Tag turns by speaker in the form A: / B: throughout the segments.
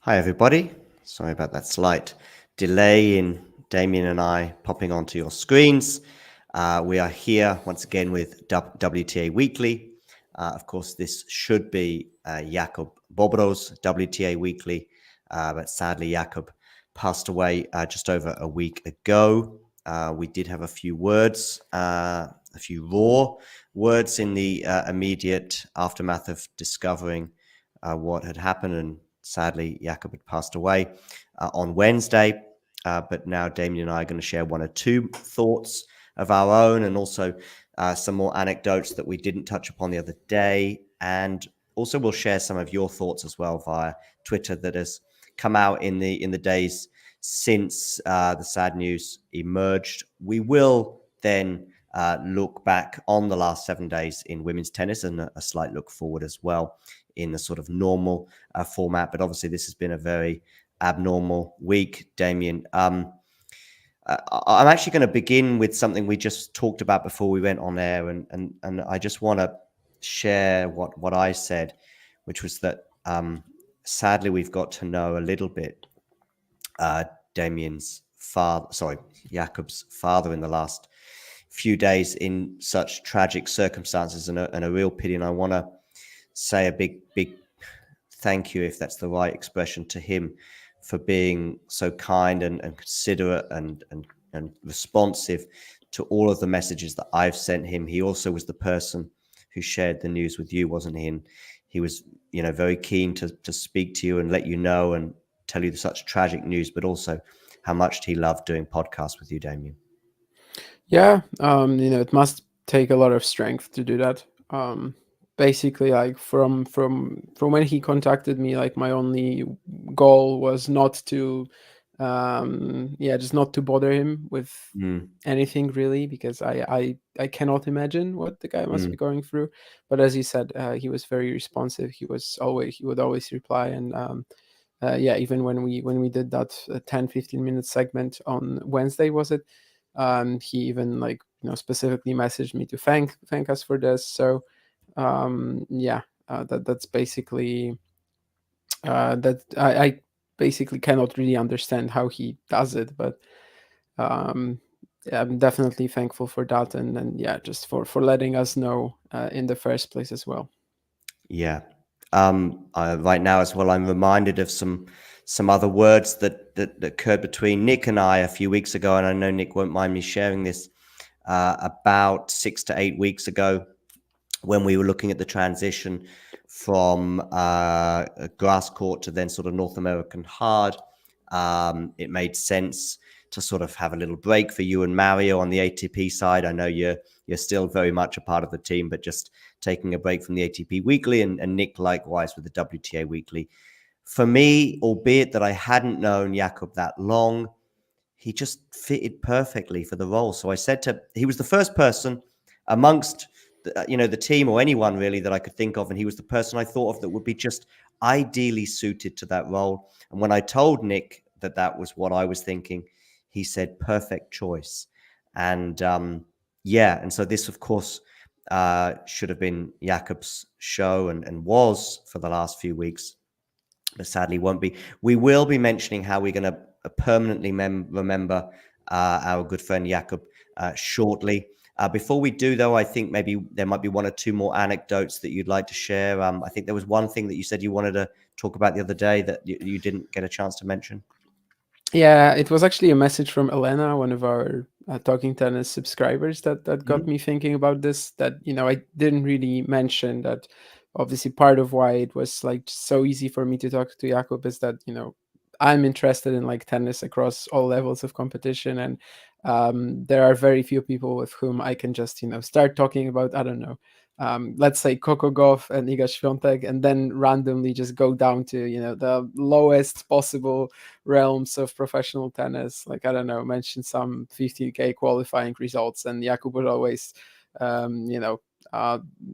A: Hi, everybody. Sorry about that slight delay in Damien and I popping onto your screens. We are here once again with WTA Weekly. Of course, this should be Jakub Bobro's WTA Weekly, but sadly, Jakub passed away just over a week ago. We did have a few words, a few raw words in the immediate aftermath of discovering what had happened, and sadly, Jakub had passed away on Wednesday. But now Damien and I are going to share one or two thoughts of our own, and also some more anecdotes that we didn't touch upon the other day. And also we'll share some of your thoughts as well via Twitter that has come out in the days since the sad news emerged. We will then look back on the last 7 days in women's tennis and a slight look forward as well in the sort of normal format. But obviously, this has been a very abnormal week, Damien. I'm actually going to begin with something we just talked about before we went on air, and I just want to share what I said, which was that sadly we've got to know a little bit Damien's father, Jakub's father, in the last few days in such tragic circumstances, and a real pity. And I want to say a big thank you, if that's the right expression, to him for being so kind and considerate and responsive to all of the messages that I've sent him. He also was the person who shared the news with you, wasn't he? And he was, very keen to speak to you and let you know and tell you such tragic news, but also how much he loved doing podcasts with you, Damien.
B: Yeah, it must take a lot of strength to do that. Basically, like from when he contacted me, like my only goal was not to, just not to bother him with anything really, because I cannot imagine what the guy must be going through. But as you said, he was very responsive. He would always reply, and even when we did that 10-15 minute segment on Wednesday, was it? He even specifically messaged me to thank us for this. So that's basically that I basically cannot really understand how he does it, but I'm definitely thankful for that, and just for letting us know in the first place as well.
A: Yeah. Right now as well, I'm reminded of some other words that occurred between Nick and I a few weeks ago, and I know Nick won't mind me sharing this. About 6 to 8 weeks ago, when we were looking at the transition from grass court to then sort of North American hard, it made sense to sort of have a little break for you and Mario on the ATP side. I know you're still very much a part of the team, but just taking a break from the ATP Weekly, and Nick likewise with the WTA Weekly. For me, albeit that I hadn't known Jakub that long, he just fitted perfectly for the role. So I said he was the first person amongst the team or anyone really that I could think of, and he was the person I thought of that would be just ideally suited to that role. And when I told Nick that was what I was thinking, he said perfect choice. And and so this, of course, should have been Jakub's show and was for the last few weeks, but sadly won't be. We will be mentioning how we're going to permanently remember our good friend Jakub shortly. Before we do, though, I think maybe there might be one or two more anecdotes that you'd like to share. I think there was one thing that you said you wanted to talk about the other day that you didn't get a chance to mention.
B: Yeah, it was actually a message from Elena, one of our Talking Tennis subscribers, that got me thinking about this. That I didn't really mention that. Obviously, part of why it was like so easy for me to talk to Jakub is that I'm interested in like tennis across all levels of competition, and there are very few people with whom I can just start talking about, I don't know, let's say Coco Gauff and Iga Świątek, and then randomly just go down to the lowest possible realms of professional tennis. Like, I don't know, mention some 15K qualifying results, and Jakub would always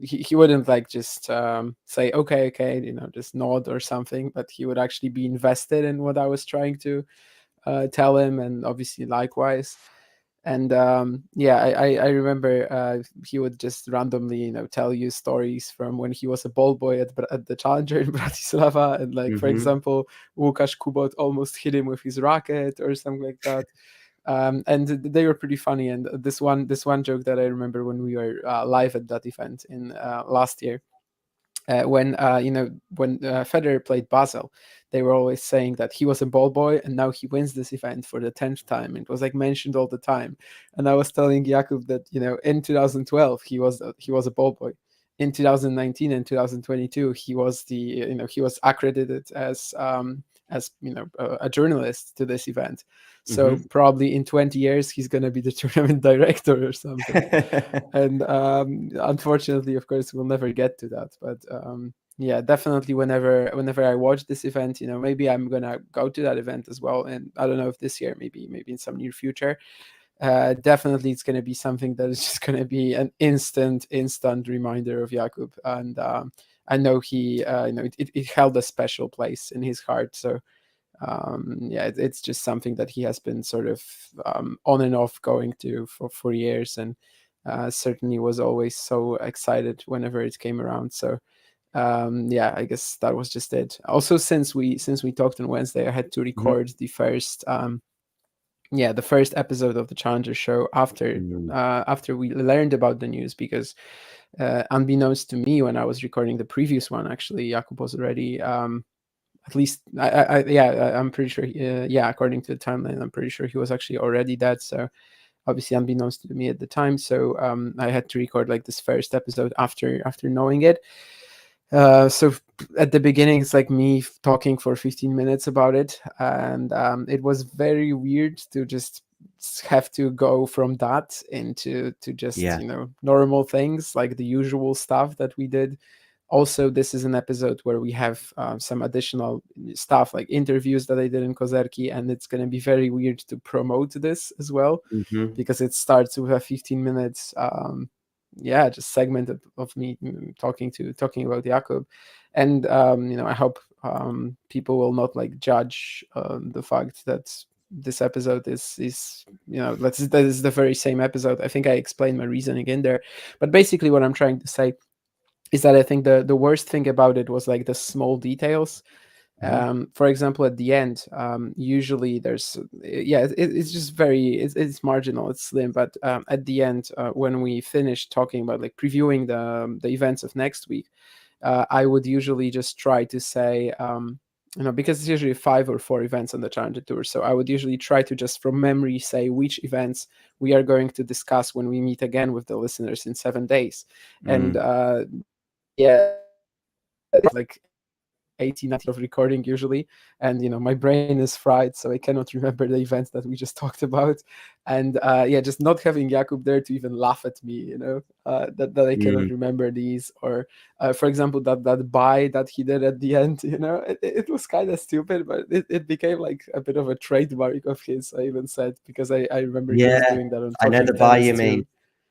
B: he wouldn't like just say okay, just nod or something, but he would actually be invested in what I was trying to tell him, and obviously likewise. And yeah, I remember he would just randomly, tell you stories from when he was a ball boy at the Challenger in Bratislava, and like, for
A: Mm-hmm.
B: example, Łukasz Kubot almost hit him with his racket or something like that. And they were pretty funny. And this one joke that I remember when we were live at that event in last year, when Federer played Basel, they were always saying that he was a ball boy and now he wins this event for the 10th time. It was like mentioned all the time. And I was telling Jakub that in 2012 he was a ball boy. In 2019 and 2022 he was accredited as a journalist to this event. So
A: Mm-hmm.
B: probably in 20 years he's going to be the tournament director or something. And unfortunately, of course, we'll never get to that. But yeah, definitely whenever I watch this event, maybe I'm gonna go to that event as well. And I don't know if this year, maybe in some near future. Definitely it's going to be something that is just going to be an instant reminder of Jakub. And I know he it held a special place in his heart. So yeah, it's just something that he has been sort of on and off going to for years. And certainly was always so excited whenever it came around. So yeah, I guess that was just it. Also, since we talked on Wednesday, I had to
A: Mm-hmm.
B: record the first episode of the Challenger show after we learned about the news, because unbeknownst to me, when I was recording the previous one, actually Jakub was already at least I'm pretty sure yeah, according to the timeline, I'm pretty sure he was actually already dead. So obviously unbeknownst to me at the time. So I had to record like this first episode after knowing it. So at the beginning, it's like me talking for 15 minutes about it, and it was very weird to just have to go from that into to just
A: Yeah.
B: normal things like the usual stuff that we did. Also, this is an episode where we have some additional stuff like interviews that I did in Kozerki, and it's going to be very weird to promote this as well,
A: Mm-hmm.
B: because it starts with a 15 minutes yeah, just segment of me talking about Jakub. And I hope people will not like judge the fact that this episode is that is the very same episode. I think I explained my reasoning in there, but basically what I'm trying to say is that I think the worst thing about it was like the small details. For example, at the end, usually there's it's just it's marginal, it's slim, but at the end, when we finish talking about like previewing the events of next week, I would usually just try to say because it's usually 5 or 4 events on the Challenger Tour, so I would usually try to just from memory say which events we are going to discuss when we meet again with the listeners in 7 days. And yeah, like 80-90 of recording usually, and my brain is fried, so I cannot remember the events that we just talked about. And yeah, just not having Jakub there to even laugh at me, that I cannot
A: Mm-hmm.
B: remember these. Or for example, that buy that he did at the end, it was kind of stupid, but it became like a bit of a trademark of his, I even said, because I remember he was
A: Yeah.
B: doing that on
A: I know
B: Talking
A: the buy
B: Tennis
A: you mean.
B: too.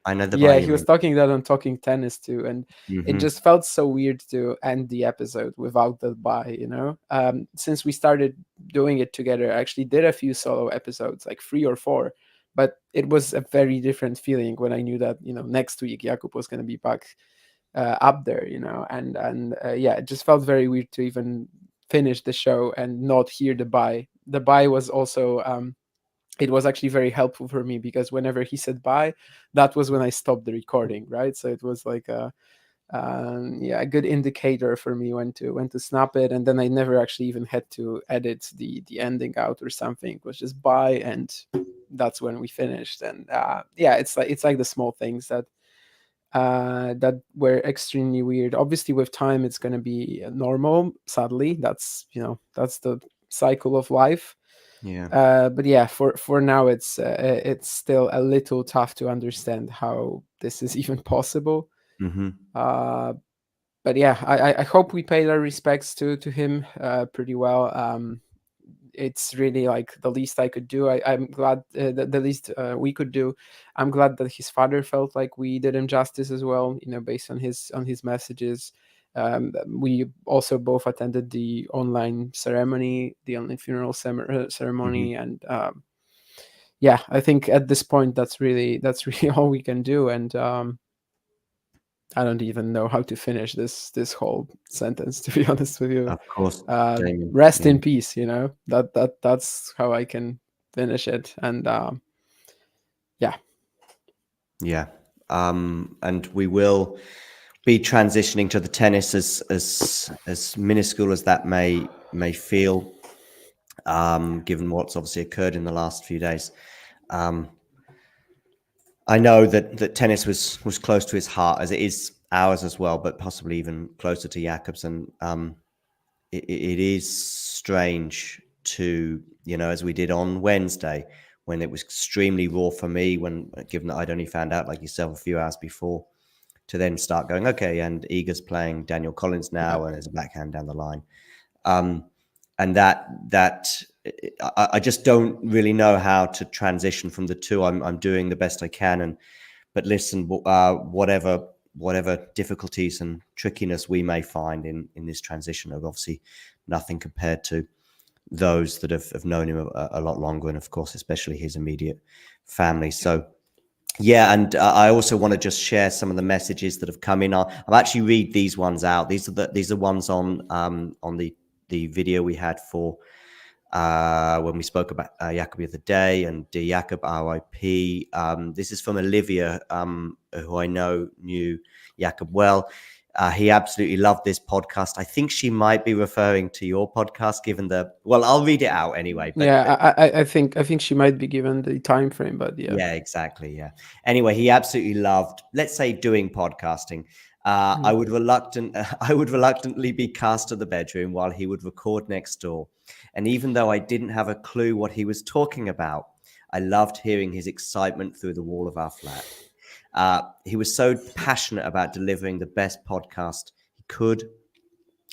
A: I know the buy
B: Yeah,
A: you
B: he was
A: mean.
B: talking that on Talking Tennis too, and it
A: Mm-hmm.
B: just felt so weird to end the episode without the bye. Since we started doing it together, I actually did a few solo episodes, like 3 or 4, but it was a very different feeling when I knew that next week Jakub was going to be back up there, and yeah, it just felt very weird to even finish the show and not hear the bye. The bye was also it was actually very helpful for me, because whenever he said bye, that was when I stopped the recording, right? So it was like a good indicator for me when to snap it. And then I never actually even had to edit the ending out or something. It was just bye, and that's when we finished. And yeah, it's like the small things that were extremely weird. Obviously, with time, it's going to be normal. Sadly, that's the cycle of life.
A: Yeah.
B: But yeah, for now, it's still a little tough to understand how this is even possible.
A: Mm-hmm.
B: Uh, but yeah, I hope we paid our respects to him pretty well. It's really like the least I could do. I'm glad the least we could do. I'm glad that his father felt like we did him justice as well. Based on his messages. We also both attended the online ceremony, the online funeral
A: Mm-hmm.
B: ceremony, and yeah, I think at this point that's really all we can do. And I don't even know how to finish this whole sentence, to be honest with you.
A: Of course, Damien.
B: Rest
A: Yeah.
B: in peace. That's how I can finish it. And yeah.
A: Yeah. And we will be transitioning to the tennis as minuscule as that may feel, given what's obviously occurred in the last few days. I know that tennis was close to his heart, as it is ours as well, but possibly even closer to Jakob's. And it is strange to, as we did on Wednesday, when it was extremely raw for me, given that I'd only found out like yourself a few hours before, to then start going, okay, and Iga's playing Daniel Collins now, and there's a backhand down the line. And that I just don't really know how to transition from the two. I'm doing the best I can, but listen, whatever difficulties and trickiness we may find in this transition are obviously nothing compared to those that have known him a lot longer, and of course, especially his immediate family. So, yeah, and I also want to just share some of the messages that have come in. I'll actually read these ones out. These are ones on the video we had for when we spoke about Jakob the other day, and Jakob RIP. This is from Olivia, who I know knew Jakob well. He absolutely loved this podcast. I think she might be referring to your podcast, given I'll read it out anyway. But,
B: I think she might be given the time frame, but yeah.
A: Yeah, exactly. Yeah. Anyway, he absolutely loved, let's say, doing podcasting. I would reluctantly be cast to the bedroom while he would record next door. And even though I didn't have a clue what he was talking about, I loved hearing his excitement through the wall of our flat. He was so passionate about delivering the best podcast he could.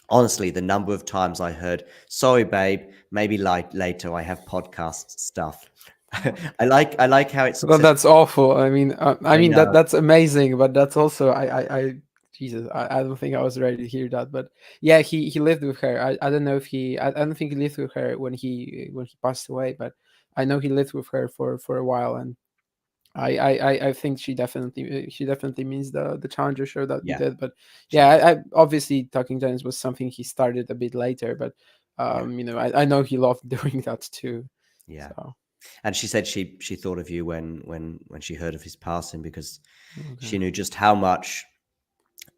A: Honestly, the number of times I heard, "Sorry, babe, maybe later. I have podcast stuff." I like how it's.
B: Well, that's awful. I mean, that's amazing, but that's also Jesus, I don't think I was ready to hear that. But yeah, he lived with her. I don't know if I don't think he lived with her when he passed away, but I know he lived with her for a while, and I think she definitely means the Challenger show that we did. But yeah, I obviously Talking Tennis was something he started a bit later, but I know he loved doing that too.
A: Yeah.
B: So.
A: And she said she thought of you when she heard of his passing, because she knew just how much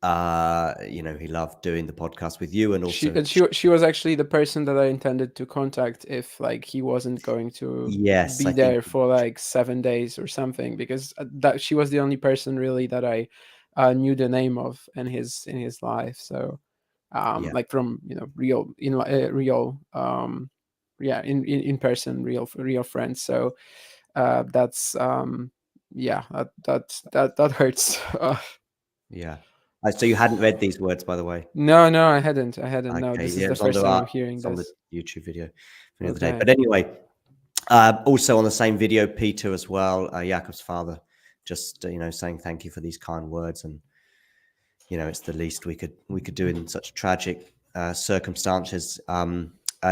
A: he loved doing the podcast with you. And also
B: she was actually the person that I intended to contact if he wasn't going to be there for 7 days or something, because that she was the only person really that I knew the name of in his life. So from real in person, real friends. So that's that hurts.
A: Yeah. So you hadn't read these words, by the way?
B: No, I hadn't. Okay, no, this is the first time I'm hearing this.
A: On the YouTube video from the other day. But anyway, also on the same video, Peter as well, Jakob's father, just saying thank you for these kind words, and it's the least we could do in such tragic circumstances.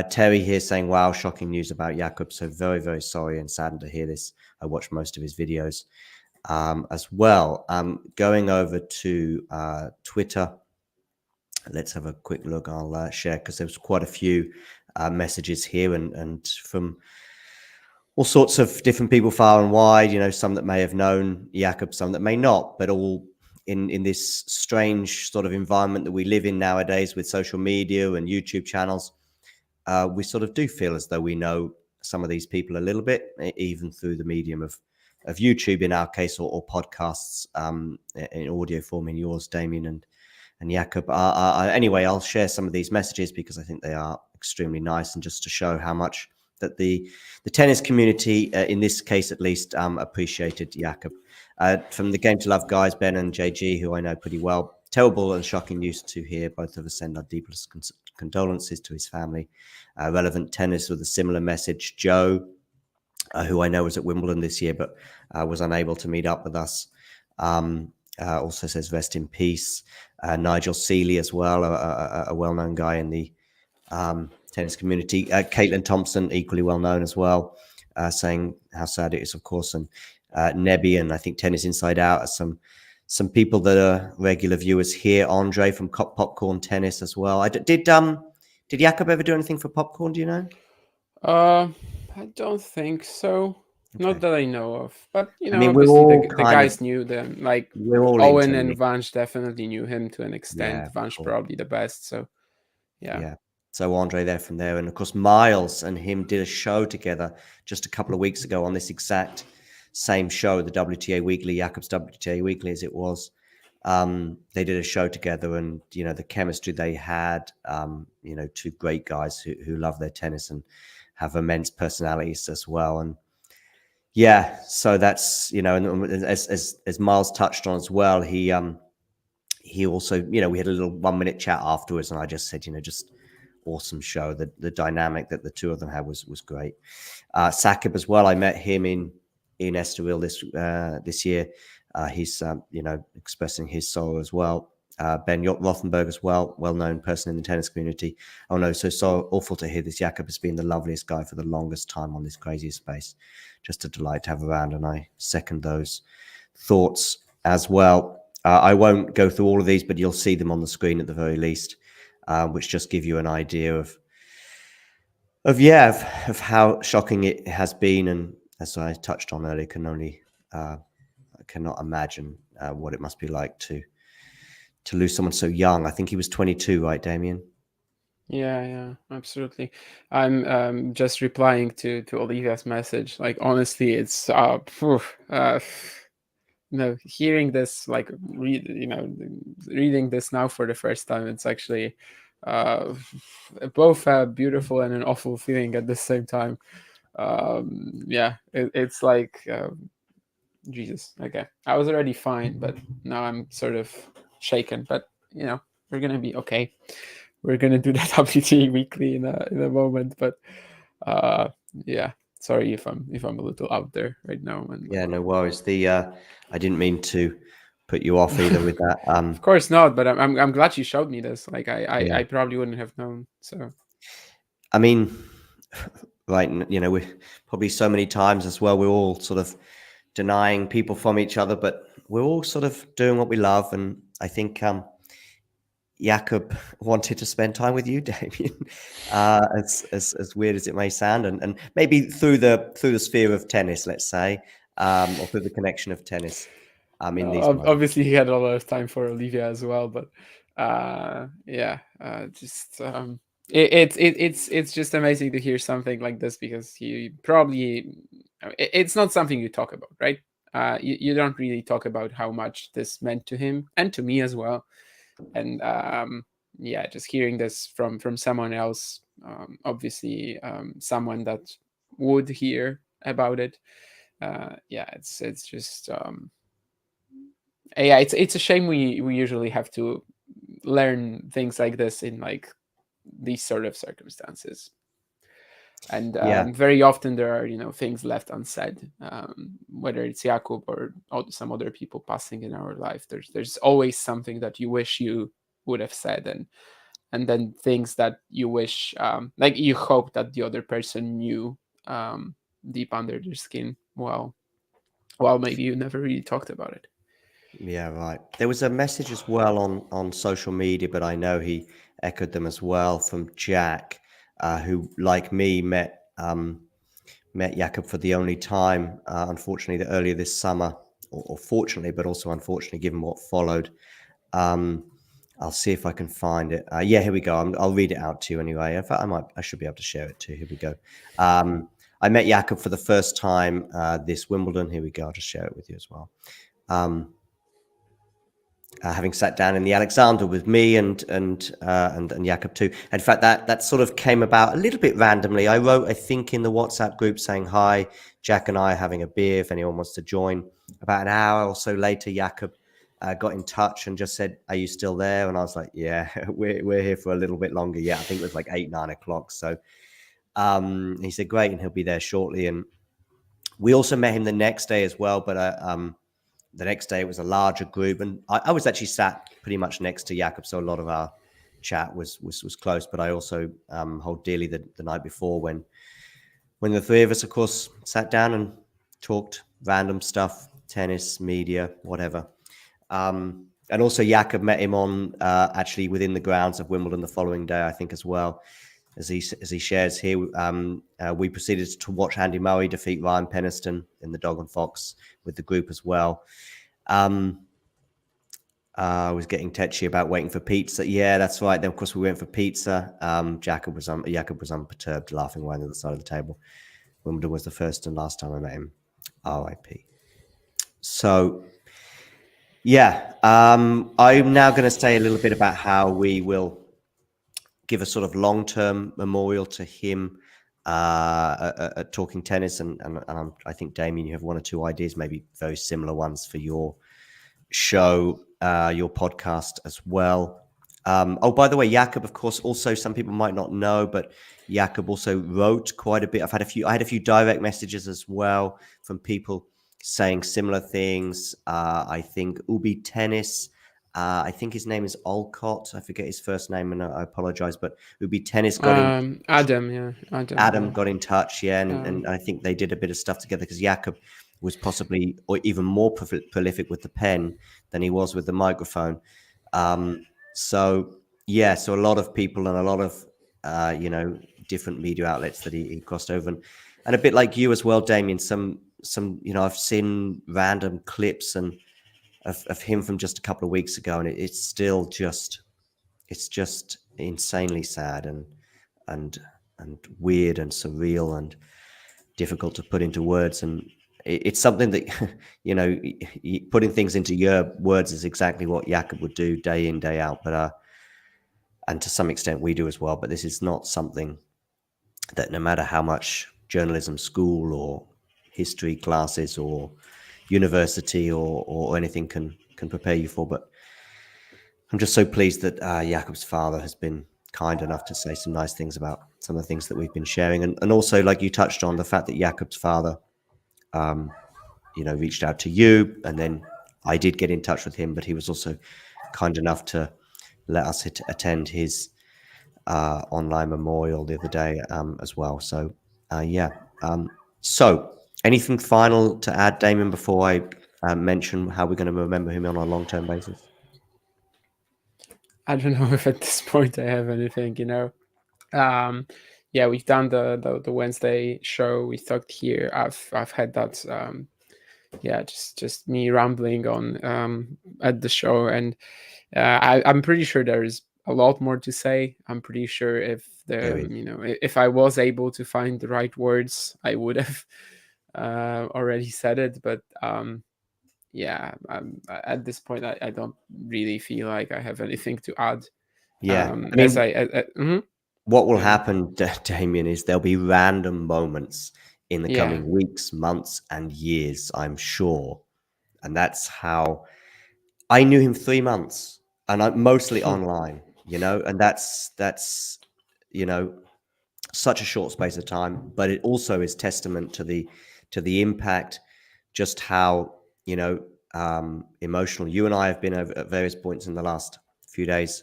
A: Terry here saying, "Wow, shocking news about Jakob. So very, very sorry and saddened to hear this. I watched most of his videos." As well. Going over to Twitter, let's have a quick look. I'll share, because there's quite a few messages here, and from all sorts of different people far and wide, some that may have known Jakob, some that may not, but all in this strange sort of environment that we live in nowadays with social media and YouTube channels. We sort of do feel as though we know some of these people a little bit, even through the medium of YouTube in our case, or podcasts in audio form in yours, Damien and Jakob. Anyway, I'll share some of these messages because I think they are extremely nice, and just to show how much that the tennis community, in this case at least, appreciated Jakob. From the Game to Love guys, Ben and JG, who I know pretty well, terrible and shocking news to hear. Both of us send our deepest condolences to his family. Relevant Tennis with a similar message. Joe, who I know was at Wimbledon this year, but was unable to meet up with us. Also says rest in peace. Nigel Seeley as well, a well-known guy in the tennis community. Caitlin Thompson, equally well-known as well. saying how sad it is, of course. And Nebby and I think Tennis Inside Out are some people that are regular viewers here. Andre from Popcorn Tennis as well. Did Jakob ever do anything for Popcorn? Do you know?
B: I don't think so.
A: Okay.
B: Not that I know of. But
A: I mean, we're
B: obviously
A: all
B: the guys knew them. Like
A: we're all
B: Owen
A: into
B: and
A: Nick.
B: Vange definitely knew him to an extent.
A: Yeah,
B: Vange
A: cool.
B: probably the best. So yeah.
A: So Andre there from there, and of course Miles and him did a show together just a couple of weeks ago on this exact same show, the WTA Weekly, Jakob's WTA Weekly, as it was. They did a show together, and the chemistry they had. Two great guys who love their tennis and have immense personalities as well. And yeah, so that's and as Miles touched on as well, he also we had a little 1 minute chat afterwards, and I just said just awesome show. The dynamic that the two of them had was great. Sakib as well. I met him in Estoril this year. He's expressing his sorrow as well. Ben Rothenberg as well, well-known person in the tennis community. Oh no, so awful to hear this. Jakob has been the loveliest guy for the longest time on this crazy space. Just a delight to have around, and I second those thoughts as well. I won't go through all of these, but you'll see them on the screen at the very least, which just give you an idea of how shocking it has been. And as I touched on earlier, cannot imagine what it must be like to lose someone so young. I think he was 22, right, Damien?
B: Yeah, absolutely. I'm just replying to Olivia's message. Like honestly, it's hearing this, like reading this now for the first time, it's actually both a beautiful and an awful feeling at the same time. It's like Jesus. Okay, I was already fine, but now I'm sort of shaken. But we're gonna be okay. We're gonna do that WTA Weekly in a moment. But sorry if I'm a little out there right now. And
A: yeah, no worries. I didn't mean to put you off either with that.
B: Of course not. But I'm glad you showed me this. Like I probably wouldn't have known. So
A: I mean, right, we probably so many times as well, we're all sort of denying people from each other, but we're all sort of doing what we love. And I think Jakob wanted to spend time with you, Damien, as weird as it may sound, and maybe through the sphere of tennis, let's say, or through the connection of tennis. In these
B: obviously he had a lot of time for Olivia as well, but it's just amazing to hear something like this, because it's not something you talk about, right? You don't really talk about how much this meant to him and to me as well. And just hearing this from someone else, obviously someone that would hear about it, it's just it's a shame we usually have to learn things like this in like these sort of circumstances. And very often there are things left unsaid, whether it's Jakub or some other people passing in our life. There's always something that you wish you would have said, and then things that you wish, like you hope that the other person knew deep under their skin. Well, maybe you never really talked about it.
A: Yeah, right. There was a message as well on social media, but I know he echoed them as well, from Jack, who, like me, met Jakob for the only time, unfortunately, earlier this summer, or fortunately, but also unfortunately, given what followed. I'll see if I can find it. Here we go. I'll read it out to you anyway. In fact, I should be able to share it too. Here we go. I met Jakob for the first time this Wimbledon. Here we go. I'll just share it with you as well. Having sat down in the Alexander with me and Jakob too. In fact, that sort of came about a little bit randomly. I wrote, I think, in the WhatsApp group saying, "Hi, Jack and I are having a beer if anyone wants to join." About an hour or so later, Jakob got in touch and just said, "Are you still there?" And I was like, "Yeah, we're here for a little bit longer." Yeah, I think it was like 8-9 o'clock. So he said, "Great," and he'll be there shortly. And we also met him the next day as well, but the next day it was a larger group, and I was actually sat pretty much next to Jakob, so a lot of our chat was close. But I also hold dearly the night before when when the three of us, of course, sat down and talked random stuff, tennis, media, whatever. And also Jakob met him on actually within the grounds of Wimbledon the following day, I think, as well. As he shares here, we proceeded to watch Andy Murray defeat Ryan Peniston in the Dog and Fox with the group as well. I was getting tetchy about waiting for pizza. Yeah, that's right. Then of course we went for pizza. Jakob was unperturbed, laughing away on the other side of the table. Wimbledon was the first and last time I met him. R.I.P. So, yeah, I'm now going to say a little bit about how we will give a sort of long-term memorial to him at Talking Tennis, and I think, Damien, you have one or two ideas, maybe very similar ones for your show, your podcast as well. Oh, by the way, Jakob, of course, also some people might not know, but Jakob also wrote quite a bit. I had a few direct messages as well from people saying similar things. I think Ubi Tennis, I think his name is Olcott. I forget his first name, and I apologize, but Ubi Tennis got in. Adam got in touch, and I think they did a bit of stuff together because Jakob was possibly or even more prolific with the pen than he was with the microphone. So a lot of people and a lot of different media outlets that he crossed over, and a bit like you as well, Damien. Some I've seen random clips and of him from just a couple of weeks ago, and it's still just insanely sad and weird and surreal and difficult to put into words. And it's something that putting things into your words is exactly what Jakob would do day in, day out. But and to some extent we do as well. But this is not something that, no matter how much journalism school or history classes or university or anything can prepare you for. But I'm just so pleased that Jakob's father has been kind enough to say some nice things about some of the things that we've been sharing, and also, like you touched on, the fact that Jakob's father reached out to you, and then I did get in touch with him, but he was also kind enough to let us attend his online memorial the other day as well. So so anything final to add, Damien, before I mention how we're going to remember him on a long-term basis?
B: I don't know if at this point I have anything, we've done the Wednesday show. We talked here. I've had that just me rambling on at the show, and I'm pretty sure there is a lot more to say. I'm pretty sure if if I was able to find the right words, I would have already said it. But at this point, I don't really feel like I have anything to add.
A: What will happen, Damien, is there'll be random moments in the coming weeks, months, and years, I'm sure. And that's how I knew him 3 months, and I'm mostly online, and that's such a short space of time. But it also is testament to the impact, just how emotional you and I have been at various points in the last few days,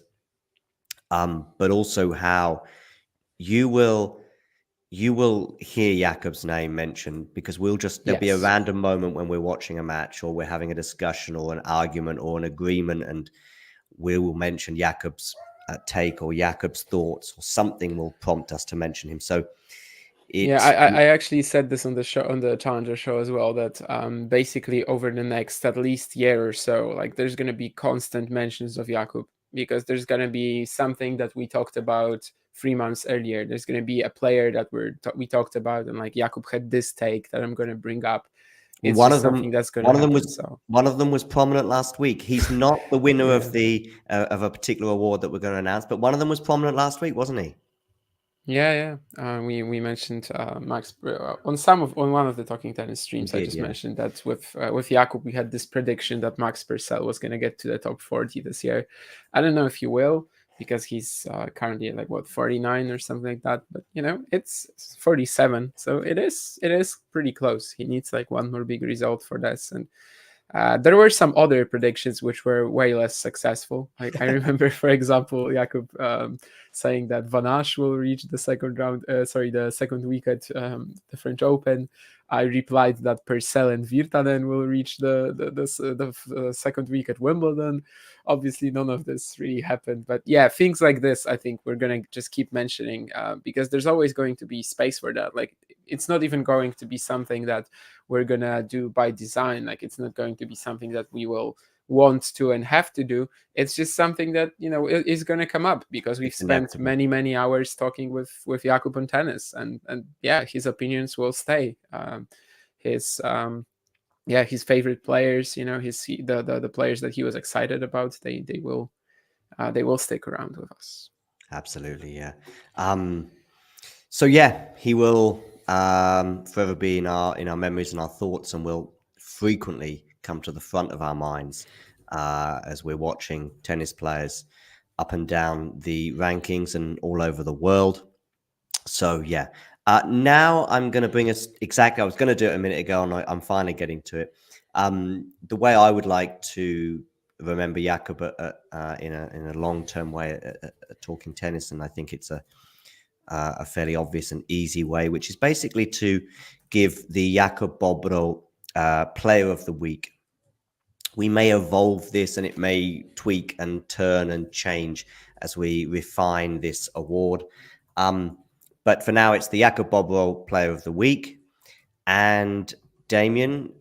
A: but also how you will hear Jakob's name mentioned, because there'll be a random moment when we're watching a match or we're having a discussion or an argument or an agreement, and we will mention Jakob's take or Jakob's thoughts, or something will prompt us to mention him. So
B: I actually said this on the show, on the Challenger show as well, that basically over the next at least year or so, like, there's going to be constant mentions of Jakob, because there's going to be something that we talked about 3 months earlier. There's going to be a player that we talked about, and like, Jakob had this take that I'm going to bring up. It's one of them that's going to happen.
A: One of them was prominent last week. He's not the winner of of a particular award that we're going to announce, but one of them was prominent last week, wasn't he?
B: We mentioned Max on one of the Talking Tennis streams. I just mentioned that with Jakob, we had this prediction that Max Purcell was going to get to the top 40 this year. I don't know if he will, because he's currently at 49 or something like that. But it's 47, so it is pretty close. He needs one more big result for this, and There were some other predictions which were way less successful. Like I remember, for example, Jakub saying that Van Asch will reach the second round. The second week at the French Open. I replied that Purcell and Virtanen will reach the second week at Wimbledon. Obviously, none of this really happened. But yeah, things like this, I think we're gonna just keep mentioning because there's always going to be space for that. Like it's not even going to be something that we're gonna do by design. Like it's not going to be something that we will want to and have to do. It's just something that is going to come up because we've
A: It's
B: spent
A: inevitable.
B: many hours talking with Jakub on tennis, and yeah, his opinions will stay. His his favorite players, the players that he was excited about, they will stick around with us.
A: Absolutely, yeah. So yeah, he will forever be in our memories and our thoughts, and will frequently come to the front of our minds as we're watching tennis players up and down the rankings and all over the world. So yeah, now I'm going to bring us exactly. I was going to do it a minute ago, and I'm finally getting to it. The way I would like to remember Jakob in a long term way at talking tennis, and I think it's a fairly obvious and easy way, which is basically to give the Jakob Bobro Player of the Week. We may evolve this, and it may tweak and turn and change as we refine this award. But for now, it's the Jakob Bobro Player of the Week. And Damien,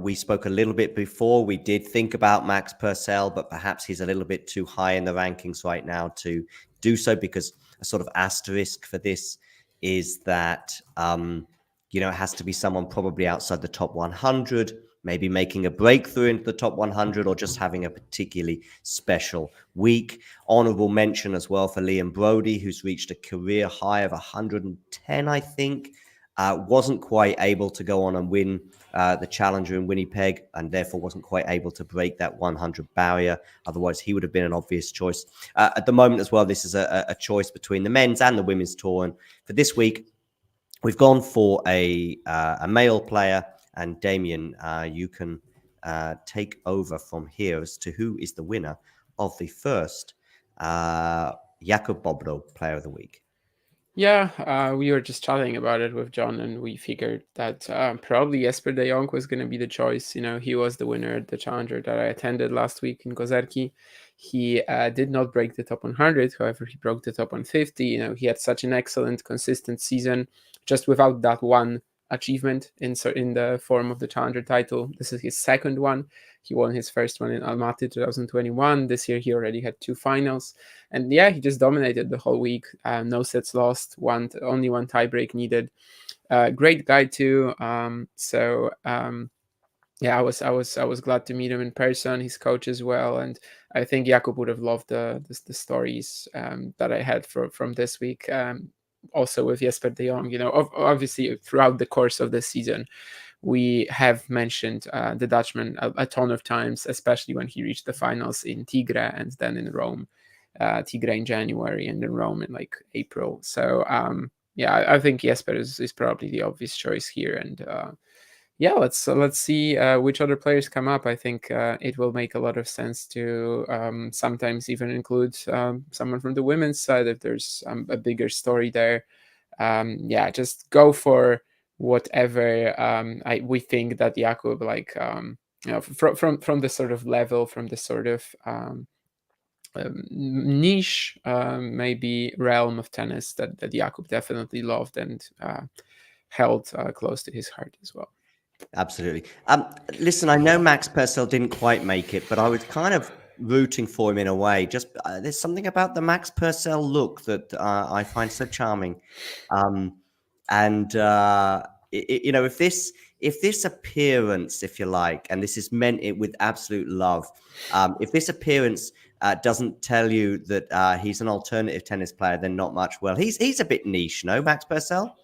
A: we spoke a little bit before. We did think about Max Purcell, but perhaps he's a little bit too high in the rankings right now to do so, because a sort of asterisk for this is that, it has to be someone probably outside the top 100, maybe making a breakthrough into the top 100, or just having a particularly special week. Honorable mention as well for Liam Brody, who's reached a career high of 110, I think. Wasn't quite able to go on and win the Challenger in Winnipeg, and therefore wasn't quite able to break that 100 barrier. Otherwise, he would have been an obvious choice. At the moment as well, this is a choice between the men's and the women's tour. And for this week, we've gone for a male player. And Damien, you can take over from here as to who is the winner of the first Jakob Bobro Player of the Week.
B: Yeah, we were just chatting about it with John, and we figured that probably Jesper de Jong was going to be the choice. He was the winner at the Challenger that I attended last week in Kozerki. He did not break the top 100, however, he broke the top 150. He had such an excellent, consistent season, just without that one achievement in the form of the Challenger title. This is his second one. He won his first one in Almaty 2021. This year he already had 2 finals. And yeah, he just dominated the whole week. No sets lost, only one tiebreak needed. Great guy too. Yeah, I was glad to meet him in person. His coach as well, and I think Jakub would have loved the stories that I had from this week. Also with Jesper de Jong, obviously throughout the course of the season, we have mentioned the Dutchman a ton of times, especially when he reached the finals in Tigre and then in Rome. Tigre in January and in Rome in like April. So yeah, I think Jesper is probably the obvious choice here. And yeah, let's see which other players come up. I think it will make a lot of sense to sometimes even include someone from the women's side if there's a bigger story there. Yeah, just go for whatever we think that Jakub from the sort of level, from the sort of niche, maybe realm of tennis that Jakub definitely loved and held close to his heart as well.
A: Absolutely. Listen, I know Max Purcell didn't quite make it, but I was kind of rooting for him in a way. Just there's something about the Max Purcell look that I find so charming. If this appearance, if you like, and this is meant it with absolute love, if this appearance doesn't tell you that he's an alternative tennis player, then not much. Well, he's a bit niche, no, Max Purcell?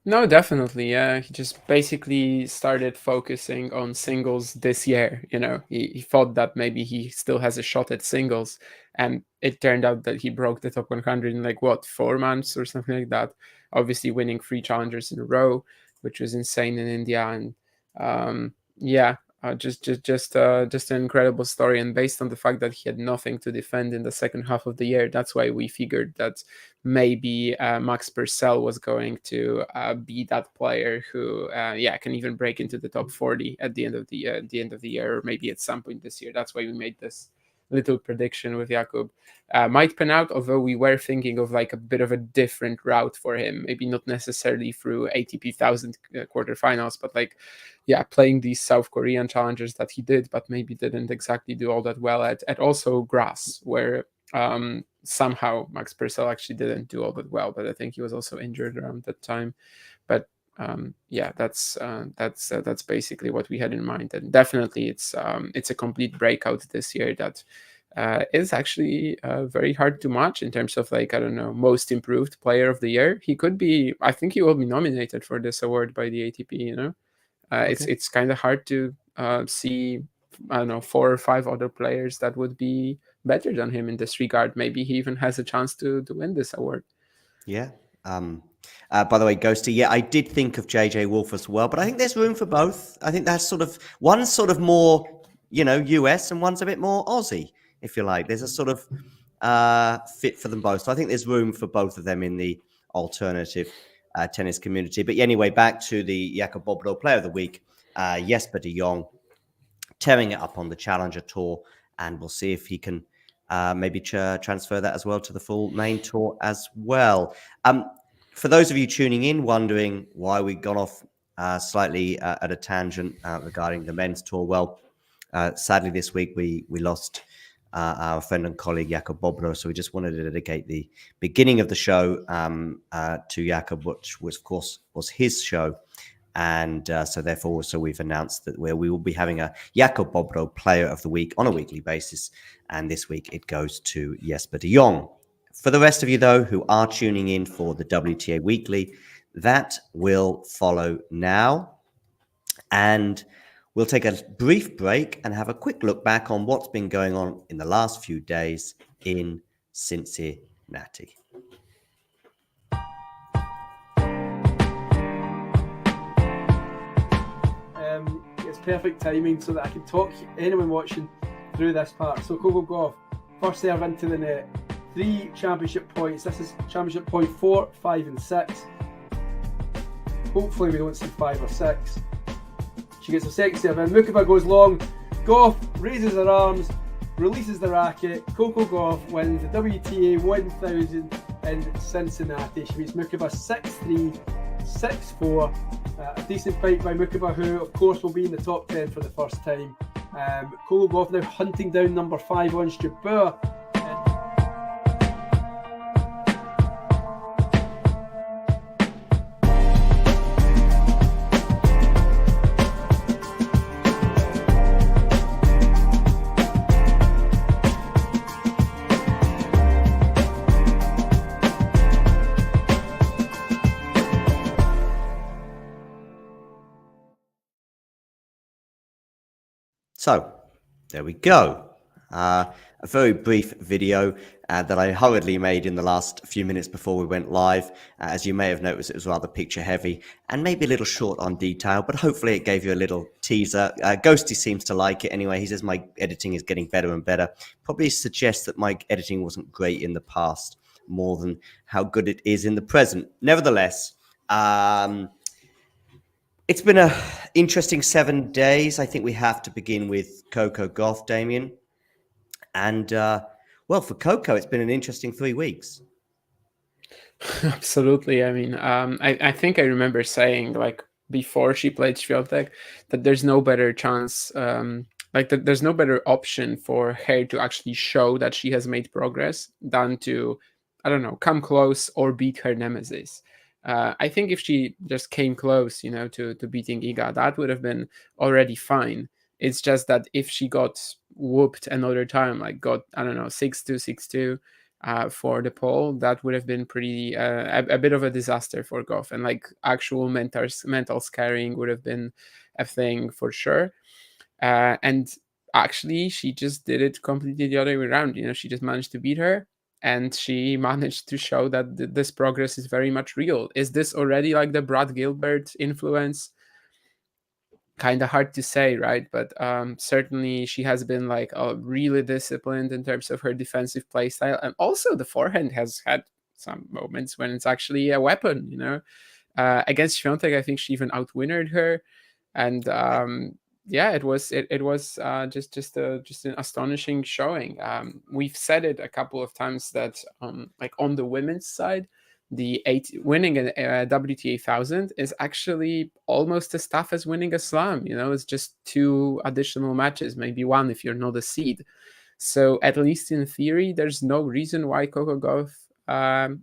B: No, definitely. Yeah, he just basically started focusing on singles this year. He thought that maybe he still has a shot at singles, and it turned out that he broke the top 100 in 4 months or something like that. Obviously, winning 3 challengers in a row, which was insane in India. And yeah, Just an incredible story, and based on the fact that he had nothing to defend in the second half of the year, that's why we figured that maybe Max Purcell was going to be that player who, can even break into the top 40 at the end of the year, or maybe at some point this year. That's why we made this little prediction with Jakub. Might pan out, although we were thinking of like a bit of a different route for him, maybe not necessarily through ATP 1000 quarterfinals, but like, playing these South Korean challengers that he did, but maybe didn't exactly do all that well at also grass, where somehow Max Purcell actually didn't do all that well, but I think he was also injured around that time. But that's basically what we had in mind, and definitely it's a complete breakout this year that is actually very hard to match in terms of, like, I don't know, most improved player of the year. He could be, I think he will be nominated for this award by the ATP, you know. It's kind of hard to see, I don't know, 4 or 5 other players that would be better than him in this regard. Maybe he even has a chance to win this award.
A: Yeah. By the way, Ghosty, I did think of JJ Wolf as well, but I think there's room for both. I think that's one's sort of more, US, and one's a bit more Aussie, if you like. There's a sort of fit for them both. So I think there's room for both of them in the alternative tennis community. But anyway, back to the Jakob Bobdo Player of the Week, Jesper de Jong, tearing it up on the Challenger Tour, and we'll see if he can maybe transfer that as well to the full main tour as well. For those of you tuning in, wondering why we got off slightly at a tangent regarding the men's tour, well, sadly this week we lost our friend and colleague Jakob Bobro, so we just wanted to dedicate the beginning of the show to Jakob, which was, of course, was his show. And so therefore also we've announced that we will be having a Jakob Bobro Player of the Week on a weekly basis, and this week it goes to Jesper de Jong. For the rest of you, though, who are tuning in for the WTA Weekly, that will follow now, and we'll take a brief break and have a quick look back on what's been going on in the last few days in Cincinnati.
C: It's perfect timing so that I can talk anyone watching through this part. So Coco Gauff, first serve into the net, 3 championship points. This is championship point 4, 5 and 6. Hopefully we don't see 5 or 6. She gets a second serve in, Mukova goes long, Gauff raises her arms, releases the racket. Coco Gauff wins the WTA 1000 in Cincinnati. She beats Mukova 6-3, 6-4. A decent fight by Mukova, who of course will be in the top 10 for the first time. Coco Gauff now hunting down number 5 on Jabeur.
A: So there we go. A very brief video that I hurriedly made in the last few minutes before we went live. As you may have noticed, it was rather picture heavy and maybe a little short on detail, but hopefully it gave you a little teaser. Ghosty seems to like it anyway. He says my editing is getting better and better. Probably suggests that my editing wasn't great in the past more than how good it is in the present. Nevertheless, it's been an interesting 7 days. I think we have to begin with Coco Gauff, Damien. And, well, for Coco, it's been an interesting 3 weeks.
B: Absolutely. I mean, I think I remember saying, like, before she played Swiatek, that there's no better chance, there's no better option for her to actually show that she has made progress than to, I don't know, come close or beat her nemesis. I think if she just came close, to beating Iga, that would have been already fine. It's just that if she got whooped another time, like got, I don't know, 6-2, 6-2 for the pole, that would have been pretty, a bit of a disaster for Gauff. And like actual mental scarring would have been a thing for sure. And actually, she just did it completely the other way around. She just managed to beat her. And she managed to show that this progress is very much real. Is this already like the Brad Gilbert influence? kind of hard to say, right? But certainly she has been like really disciplined in terms of her defensive play style, and also the forehand has had some moments when it's actually a weapon. Against Świątek, I think she even outwinnered her, and yeah, it was just an astonishing showing. We've said it a couple of times that like on the women's side, winning a WTA 1000 is actually almost as tough as winning a slam. It's just 2 additional matches, maybe 1 if you're not a seed. So at least in theory, there's no reason why Coco Gauff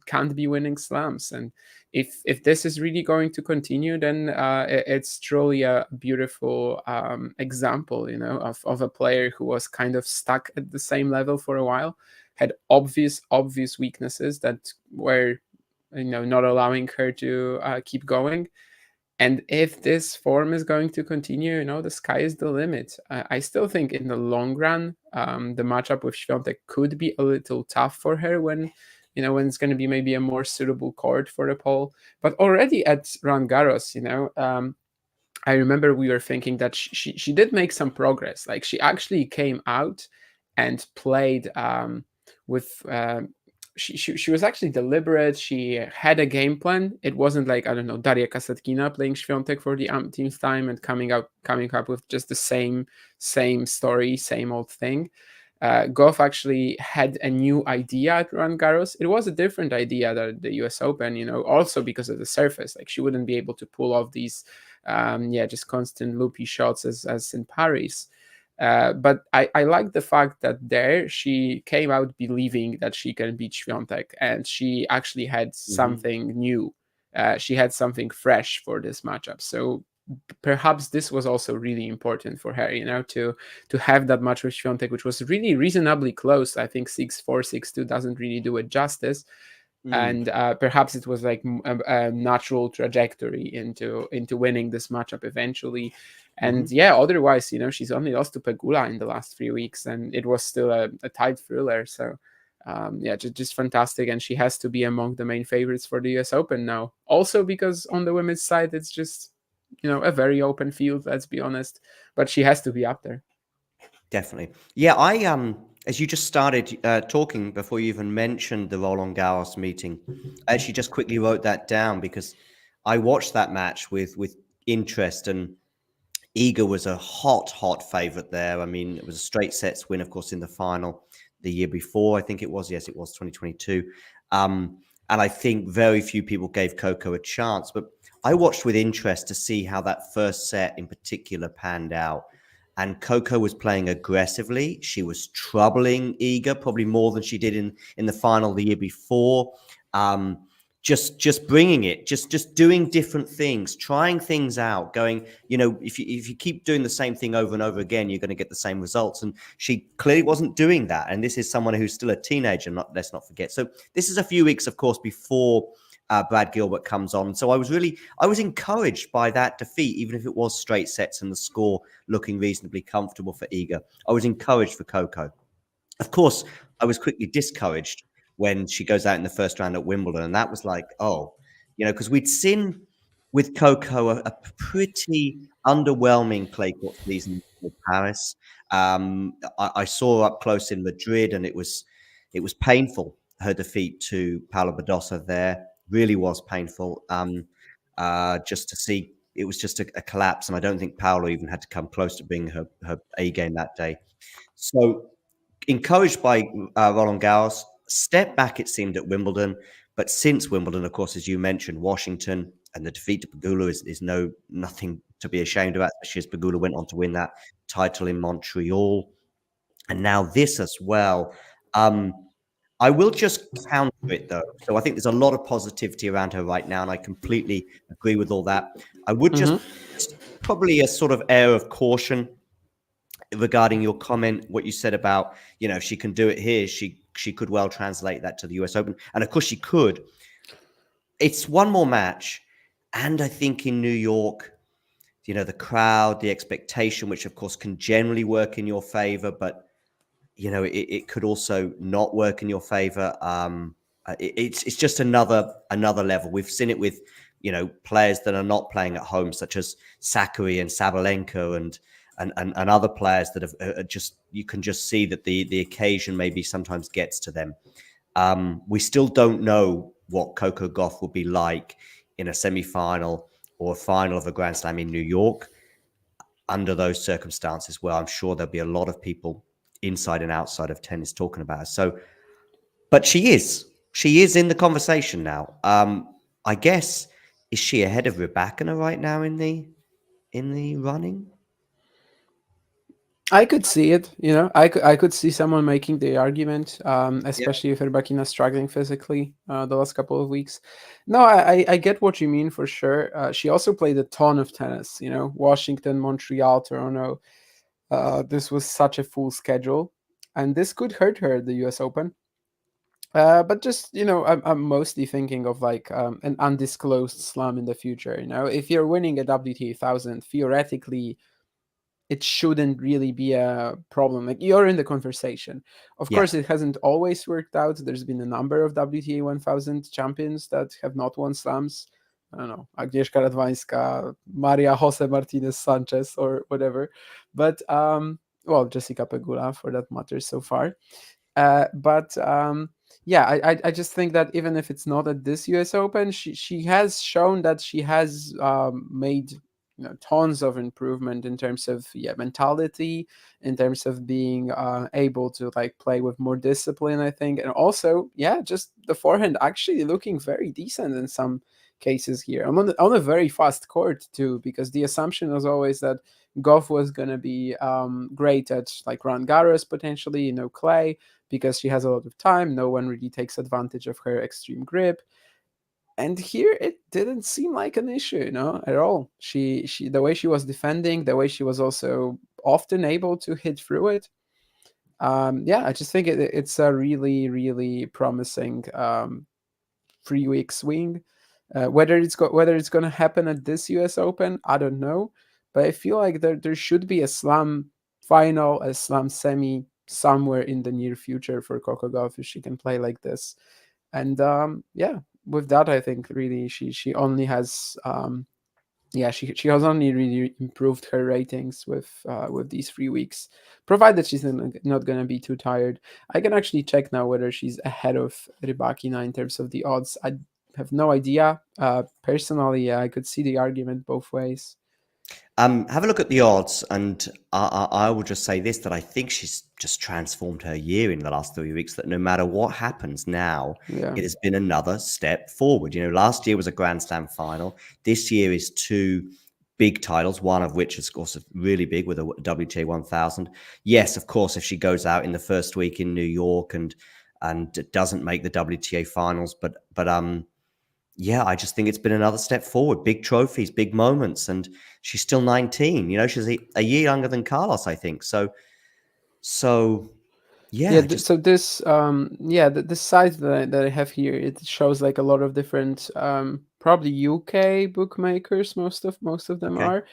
B: can't be winning slams. And if this is really going to continue, then it's truly a beautiful example, of a player who was kind of stuck at the same level for a while, had obvious weaknesses that were not allowing her to keep going. And if this form is going to continue, the sky is the limit. I still think in the long run, the matchup with Świątek could be a little tough for her when it's going to be maybe a more suitable court for the pole. But already at Roland Garros, I remember we were thinking that she did make some progress. Like she actually came out and played with. She was actually deliberate. She had a game plan. It wasn't like, I don't know, Daria Kasatkina playing Świątek for the umpteenth time and coming up with just the same story, same old thing. Gauff actually had a new idea at Roland Garros. It was a different idea than the US Open, also because of the surface. Like she wouldn't be able to pull off these, just constant loopy shots as in Paris. But I like the fact that there she came out believing that she can beat Świątek, and she actually had something new. She had something fresh for this matchup. So perhaps this was also really important for her, to have that match with Świątek, which was really reasonably close. I think 6-4, 6-2 doesn't really do it justice. And perhaps it was like a natural trajectory into winning this matchup eventually. And otherwise, she's only lost to Pegula in the last 3 weeks, and it was still a tight thriller. So just fantastic. And she has to be among the main favorites for the US Open now. Also because on the women's side, it's just, a very open field, let's be honest. But she has to be up there.
A: Definitely. Yeah, I as you just started talking before you even mentioned the Roland Garros meeting, I actually just quickly wrote that down because I watched that match with interest, and Iga was a hot favorite there. I mean, it was a straight sets win, of course, in the final the year before. I think it was. Yes, it was 2022. And I think very few people gave Coco a chance. But I watched with interest to see how that first set in particular panned out. And Coco was playing aggressively. She was troubling Iga probably more than she did in the final the year before. Just bringing it, just doing different things, trying things out, going, if you keep doing the same thing over and over again, you're going to get the same results. And she clearly wasn't doing that. And this is someone who's still a teenager, let's not forget. So this is a few weeks, of course, before Brad Gilbert comes on. So I was encouraged by that defeat, even if it was straight sets and the score looking reasonably comfortable for Iga. I was encouraged for Coco. Of course, I was quickly discouraged when she goes out in the first round at Wimbledon. And that was like, because we'd seen with Coco a pretty underwhelming clay court season for Paris. I saw her up close in Madrid, and it was painful. Her defeat to Paula Badosa there really was painful. Just to see, it was just a collapse. And I don't think Paula even had to come close to being her A game that day. So encouraged by Roland Garros, step back, it seemed, at Wimbledon. But since Wimbledon, of course, as you mentioned, Washington and the defeat to Pegula is nothing to be ashamed about, especially as Pegula went on to win that title in Montreal. And now this as well. I will just counter it, though. So I think there's a lot of positivity around her right now, and I completely agree with all that. I would just probably a sort of air of caution regarding your comment, what you said about, if she can do it here, she could well translate that to the US Open. And of course she could. It's one more match. And I think in New York, the crowd, the expectation, which of course can generally work in your favor, but it could also not work in your favor. It's just another level. We've seen it with players that are not playing at home, such as Sakkari and Sabalenka and other players that have you can just see that the occasion maybe sometimes gets to them. We still don't know what Coco Gauff will be like in a semi-final or a final of a Grand Slam in New York under those circumstances, where I'm sure there'll be a lot of people inside and outside of tennis talking about her. So, but she is in the conversation now. I guess, is she ahead of Rybakina right now in the running?
B: I could see it, I could see someone making the argument, especially if Rybakina's struggling physically the last couple of weeks. No, I get what you mean for sure. She also played a ton of tennis, Washington, Montreal, Toronto. This was such a full schedule, and this could hurt her at the US Open. But just, I'm mostly thinking of like an undisclosed slam in the future. If you're winning a WTA 1000, theoretically, it shouldn't really be a problem. Like, you're in the conversation. Of course, it hasn't always worked out. There's been a number of WTA 1000 champions that have not won slams. I don't know, Agnieszka Radwańska, Maria Jose Martinez Sanchez, or whatever. But, Jessica Pegula, for that matter, so far. I just think that even if it's not at this US Open, she has shown that she has made tons of improvement in terms of mentality, in terms of being able to like play with more discipline, I think, and also just the forehand actually looking very decent in some cases here. I'm on a very fast court too, because the assumption was always that Gauff was going to be great at like Roland Garros, potentially, clay, because she has a lot of time. No one really takes advantage of her extreme grip. And here it didn't seem like an issue, at all. She the way she was defending, the way she was also often able to hit through it. I just think it's a really, really promising 3-week swing. Whether it's going to happen at this US Open, I don't know. But I feel like there should be a slam final, a slam semi somewhere in the near future for Coco Gauff if she can play like this. And with that, I think really she only has she has only really improved her ratings with these 3 weeks, provided she's not going to be too tired. I can actually check now whether she's ahead of Rybakina in terms of the odds. I have no idea. Personally, I could see the argument both ways.
A: Have a look at the odds, and I will just say this, that I think she's just transformed her year in the last 3 weeks, that no matter what happens now, it has been another step forward. Last year was a Grand Slam final. This year is 2 big titles, one of which is, of course, really big with a WTA 1000. Yes, of course, if she goes out in the first week in New York and doesn't make the WTA finals, but I just think it's been another step forward. Big trophies, big moments, and she's still 19. She's a year younger than Carlos, I think. So
B: So this the site that I have here, it shows like a lot of different probably UK bookmakers. Most of them are.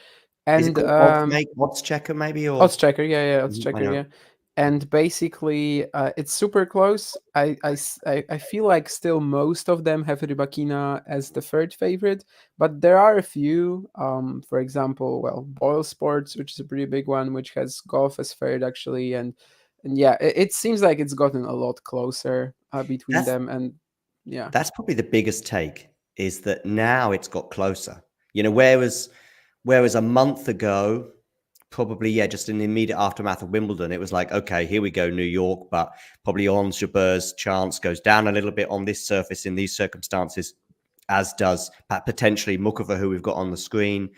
B: And
A: is it called Odds Checker maybe, or
B: Odds Checker? Odds Checker. And basically, it's super close. I feel like still most of them have Rybakina as the third favorite, but there are a few. For example, Boyle Sports, which is a pretty big one, which has Gauff as third actually, and it seems like it's gotten a lot closer between them. And
A: that's probably the biggest take, is that now it's got closer. Whereas a month ago, probably, just in the immediate aftermath of Wimbledon, it was like, okay, here we go, New York, but probably Ons Jabeur's chance goes down a little bit on this surface in these circumstances, as does potentially Mukova, who we've got on the screen,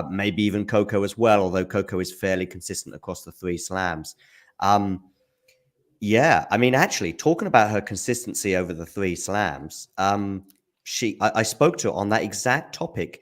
A: maybe even Coco as well, although Coco is fairly consistent across the 3 slams. Actually, talking about her consistency over the 3 slams, I spoke to her on that exact topic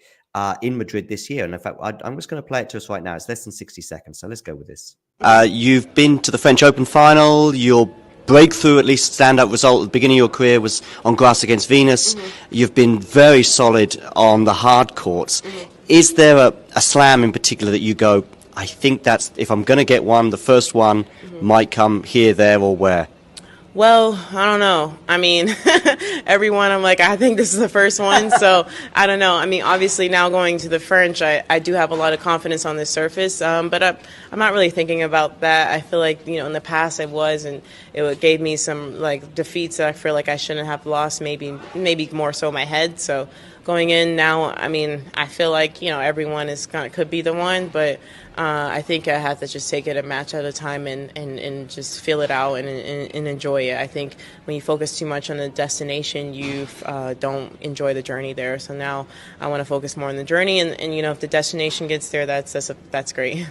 A: in Madrid this year. And in fact, I'm just going to play it to us right now. It's less than 60 seconds, so let's go with this. You've been to the French Open final. Your breakthrough, at least standout result at the beginning of your career, was on grass against Venus. Mm-hmm. You've been very solid on the hard courts. Mm-hmm. Is there a slam in particular that you go, I think that's, if I'm going to get one, the first one might come here, there, or where?
D: Well, I don't know. I mean, everyone, I'm like, I think this is the first one. So I don't know. I mean, obviously now going to the French, I do have a lot of confidence on the surface. But I'm not really thinking about that. I feel like, in the past I was, and gave me some like defeats that I feel like I shouldn't have lost, maybe more so my head. So going in now, I mean, I feel like, everyone could be the one, but I think I have to just take it a match at a time and just feel it out and enjoy it. I think when you focus too much on the destination, you don't enjoy the journey there. So now I want to focus more on the journey, and if the destination gets there, that's great.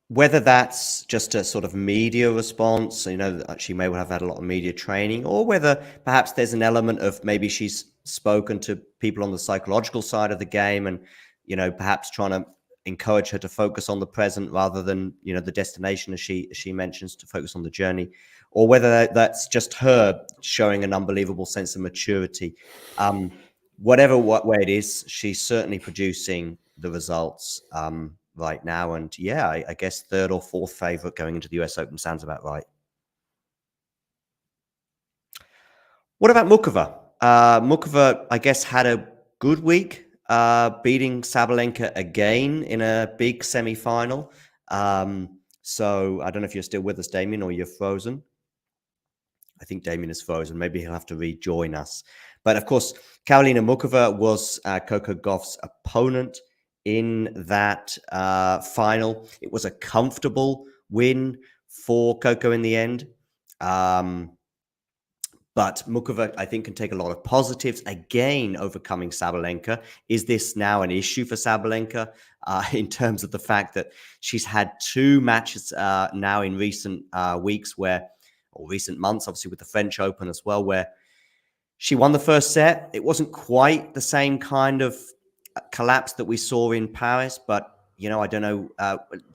A: Whether that's just a sort of media response, she may well have had a lot of media training, or whether perhaps there's an element of maybe she's spoken to people on the psychological side of the game and, perhaps trying to encourage her to focus on the present rather than, the destination, as she mentions, to focus on the journey, or whether that's just her showing an unbelievable sense of maturity. Whatever way it is, she's certainly producing the results right now. And yeah, I guess third or fourth favorite going into the US Open sounds about right. What about Mukova? Mukova, I guess, had a good week, beating Sabalenka again in a big semi-final. So I don't know if you're still with us, Damien, or you're frozen. I think Damien is frozen. Maybe he'll have to rejoin us. But of course, Karolina Mukova was Coco Gauff's opponent in that final. It was a comfortable win for Coco in the end. But Mukova, I think, can take a lot of positives. Again, overcoming Sabalenka. Is this now an issue for Sabalenka in terms of the fact that she's had two matches now in recent weeks or recent months, obviously with the French Open as well, where she won the first set. It wasn't quite the same kind of collapse that we saw in Paris, but, I don't know.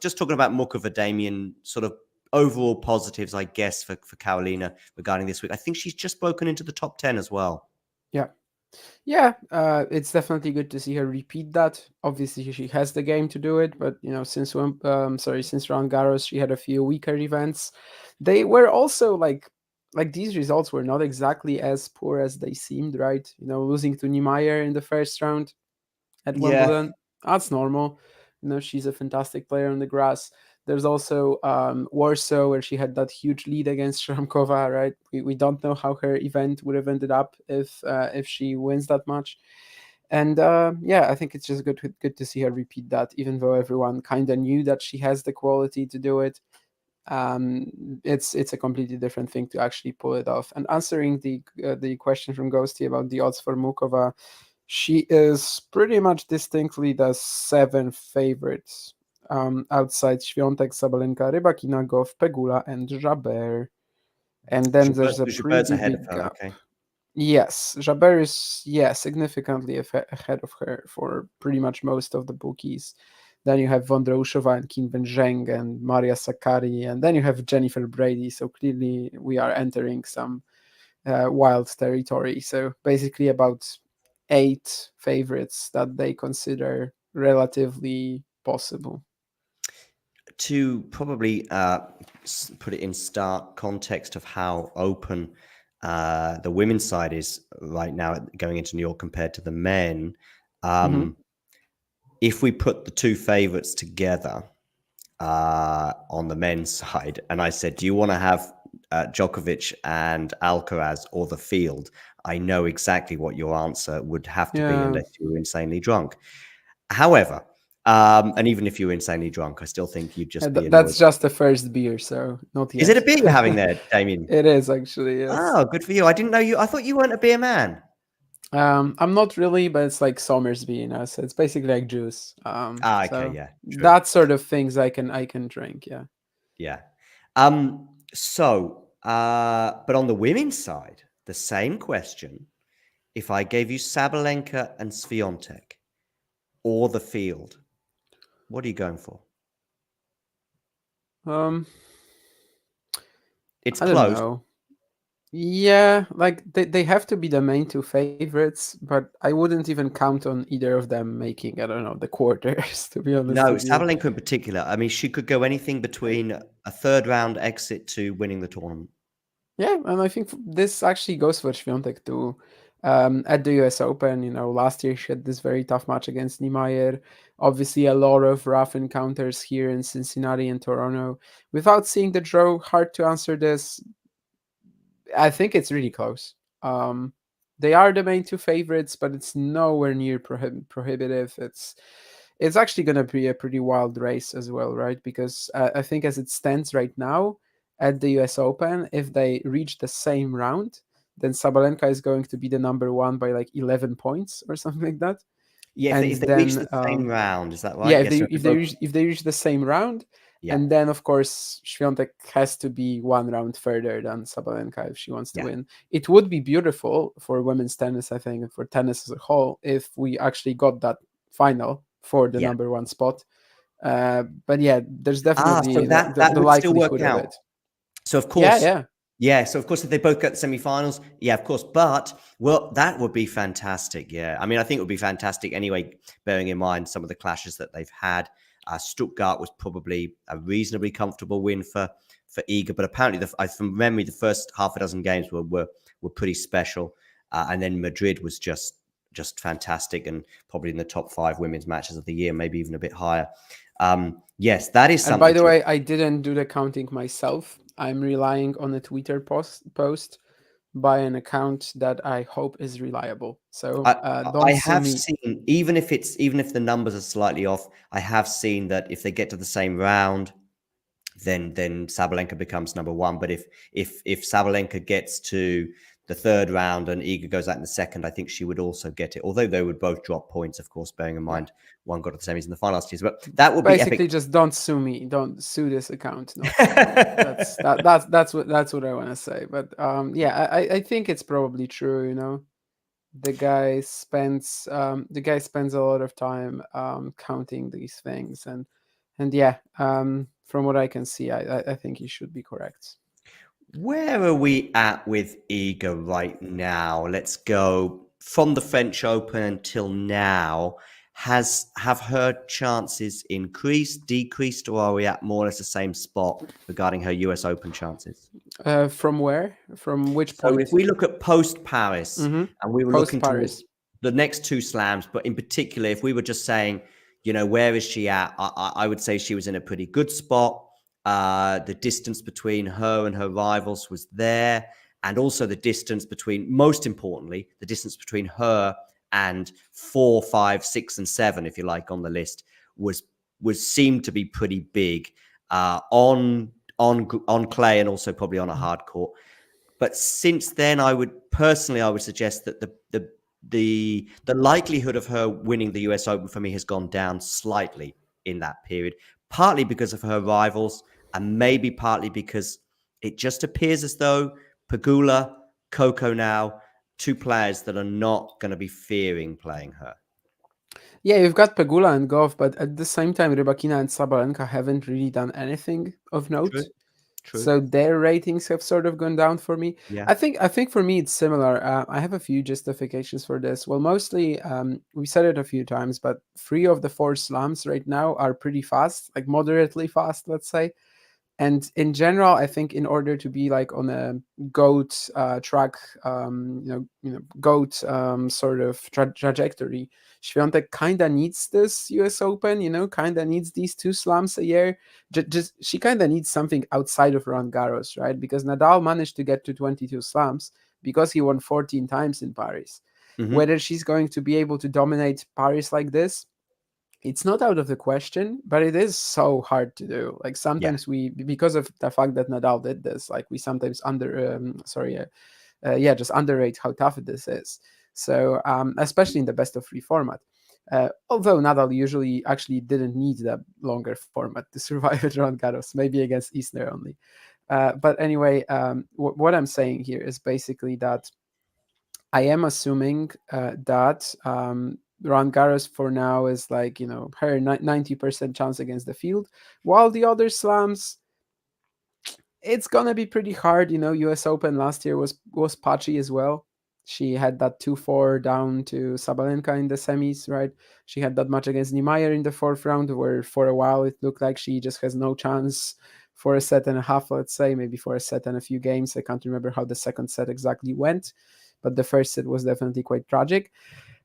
A: Just talking about Mukova, Damien, sort of overall positives, I guess, for Karolina regarding this week. I think she's just broken into the top 10 as well.
B: Yeah, it's definitely good to see her repeat that. Obviously, she has the game to do it, but since Roland Garros, she had a few weaker events. They were also like these results were not exactly as poor as they seemed, right? Losing to Niemeyer in the first round at Wimbledon, that's normal. She's a fantastic player on the grass. There's also Warsaw, where she had that huge lead against Shamkova, right? We don't know how her event would have ended up if she wins that match. And I think it's just good to see her repeat that, even though everyone kind of knew that she has the quality to do it. It's a completely different thing to actually pull it off. And answering the question from Ghosty about the odds for Mukova, she is pretty much distinctly the seventh favorite, outside Świątek, Sabalenka, Rybakina, Gauff, Pegula, and Jabeur. And then there's a
A: Jabeur's
B: pretty
A: ahead of
B: big
A: her,
B: gap.
A: okay.
B: Yes, Jabeur is significantly ahead of her for pretty much most of the bookies. Then you have Vondroushova and Qin Zheng and Maria Sakkari, and then you have Jennifer Brady. So clearly we are entering some wild territory. So basically about 8 favorites that they consider relatively possible.
A: To probably put it in stark context of how open the women's side is right now going into New York compared to the men, if we put the two favorites together on the men's side, and I said, do you want to have Djokovic and Alcaraz or the field? I know exactly what your answer would have to be, unless you were insanely drunk. However, and even if you were insanely drunk, I still think you'd just be annoyed.
B: That's just the first beer, so not yet.
A: Is it a beer you're having there, Damien?
B: It is, actually, yes.
A: Oh, good for you. I didn't know you. I thought you weren't a beer man.
B: I'm not really, but it's like Somersby, so it's basically like juice.
A: Okay,
B: so
A: yeah, true.
B: that sort of things I can drink, yeah.
A: Yeah. So, but on the women's side, the same question. If I gave you Sabalenka and Swiatek or the field, what are you going for? It's
B: I
A: close.
B: don't know. Yeah, like they have to be the main two favorites, but I wouldn't even count on either of them making, I don't know, the quarters, to be honest
A: No,
B: with you.
A: Sabalenka in particular. I mean, she could go anything between a third round exit to winning the tournament.
B: Yeah, and I think this actually goes for Świątek too. At the US Open, last year she had this very tough match against Niemeyer. Obviously, a lot of rough encounters here in Cincinnati and Toronto. Without seeing the draw, hard to answer this. I think it's really close. They are the main two favorites, but it's nowhere near prohibitive. It's actually going to be a pretty wild race as well, right? Because I think as it stands right now at the US Open, if they reach the same round, then Sabalenka is going to be the number one by like 11 points or something like that.
A: Yeah,
B: And
A: if they reach
B: then
A: the same round, is that
B: yeah,
A: right?
B: if
A: Yes,
B: they
A: so
B: if they
A: both.
B: reach the same round,
A: Yeah,
B: and then of course Świątek has to be one round further than Sabalenka if she wants to
A: yeah,
B: win. It would be beautiful for women's tennis, I think, and for tennis as a whole, if we actually got that final for the
A: yeah.
B: number one spot. But yeah, there's
A: So
B: definitely
A: that
B: the
A: would still work
B: likelihood of
A: out.
B: it.
A: So of
B: Yeah,
A: course,
B: yeah.
A: yeah. So of course, if they both get the semi-finals, yeah, of course. But well, that would be fantastic. Yeah, I mean, I think it would be fantastic anyway. Bearing in mind some of the clashes that they've had, Stuttgart was probably a reasonably comfortable win for Iga, but apparently, from memory, the first half a dozen games were pretty special, and then Madrid was just fantastic and probably in the top 5 women's matches of the year, maybe even a bit higher. Yes, that is
B: And by
A: something
B: the
A: to.
B: way, I didn't do the counting myself. I'm relying on a Twitter post by an account that I hope is reliable. So
A: I
B: don't sue
A: have
B: me.
A: seen, even if the numbers are slightly off, I have seen that if they get to the same round, then Sabalenka becomes number one. But if Sabalenka gets to the third round and Iga goes out in the second, I think she would also get it. Although they would both drop points, of course, bearing in mind one got to the semis in the final last year. But that would be epic.
B: Basically, just don't sue me. Don't sue this account. Not me. That's what I want to say. But yeah, I think it's probably true. The guy spends a lot of time counting these things, and yeah, from what I can see, I think he should be correct.
A: Where are we at with Iga right now? Let's go from the French Open until now. Have her chances increased, decreased, or are we at more or less the same spot regarding her US Open chances?
B: From where? From which
A: So
B: point?
A: if we look at post Paris and we were
B: Post
A: looking towards
B: Paris.
A: the next 2 slams, but in particular, if we were just saying, where is she at? I would say she was in a pretty good spot. The distance between her and her rivals was there. And also the distance between, most importantly, the distance between her and 4, 5, 6, and 7, if you like, on the list was seemed to be pretty big on clay and also probably on a hard court. But since then, I would suggest that the likelihood of her winning the US Open for me has gone down slightly in that period, partly because of her rivals, and maybe partly because it just appears as though Pegula, Coco now, 2 players that are not going to be fearing playing her.
B: Yeah, you've got Pegula and Gauff, but at the same time, Rybakina and Sabalenka haven't really done anything of note.
A: True.
B: So their ratings have sort of gone down for me.
A: Yeah.
B: I think for me it's similar. I have a few justifications for this. Well, mostly we said it a few times, but 3 of the 4 slams right now are pretty fast, like moderately fast, let's say. And in general, I think in order to be like on a goat track, goat sort of trajectory, Świątek kind of needs this US Open. Kind of needs these 2 slams a year. Just she kind of needs something outside of Roland Garros, right? Because Nadal managed to get to 22 slams because he won 14 times in Paris.
A: Mm-hmm.
B: Whether she's going to be able to dominate Paris like this, it's not out of the question, but it is so hard to do. Like sometimes because of the fact that Nadal did this, like we sometimes just underrate how tough this is. So especially in the best of 3 format. Although Nadal usually actually didn't need that longer format to survive at Roland Garros, maybe against Isner only. But anyway, what I'm saying here is basically that I am assuming that Roland Garros for now is like, her 90% chance against the field, while the other slams, it's gonna be pretty hard. US Open last year was patchy as well. She had that 2-4 down to Sabalenka in the semis, right? She had that match against Niemeyer in the fourth round, where for a while it looked like she just has no chance for a set and a half, let's say, maybe for a set and a few games. I can't remember how the second set exactly went, but the first set was definitely quite tragic.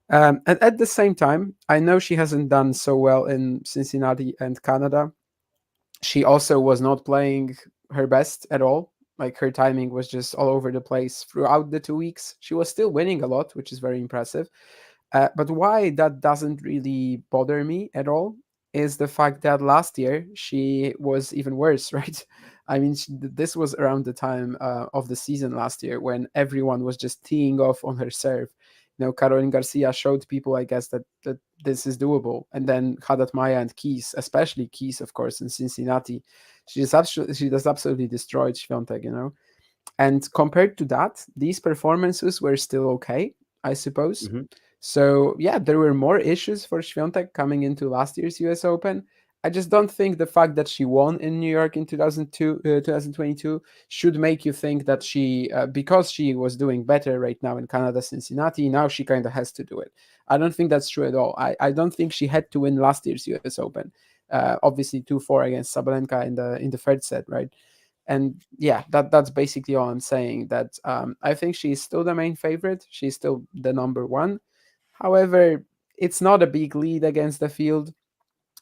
B: And at the same time, I know she hasn't done so well in Cincinnati and Canada. She also was not playing her best at all. Like, her timing was just all over the place throughout the 2 weeks. She was still winning a lot, which is very impressive. But why that doesn't really bother me at all is the fact that last year she was even worse, right? I mean, this was around the time of the season last year when everyone was just teeing off on her serve. Caroline Garcia showed people, I guess, that this is doable. And then Haddad Maya and Keys, especially Keys, of course, in Cincinnati, she just absolutely destroyed Świątek. And compared to that, these performances were still okay, I suppose.
A: Mm-hmm.
B: So yeah, there were more issues for Świątek coming into last year's US Open. I just don't think the fact that she won in New York in 2022 should make you think that she, because she was doing better right now in Canada, Cincinnati, now she kind of has to do it. I don't think that's true at all. I don't think she had to win last year's US Open. Obviously 2-4 against Sabalenka in the third set, right? And yeah, that's basically all I'm saying. That I think she's still the main favorite. She's still the number one. However, it's not a big lead against the field.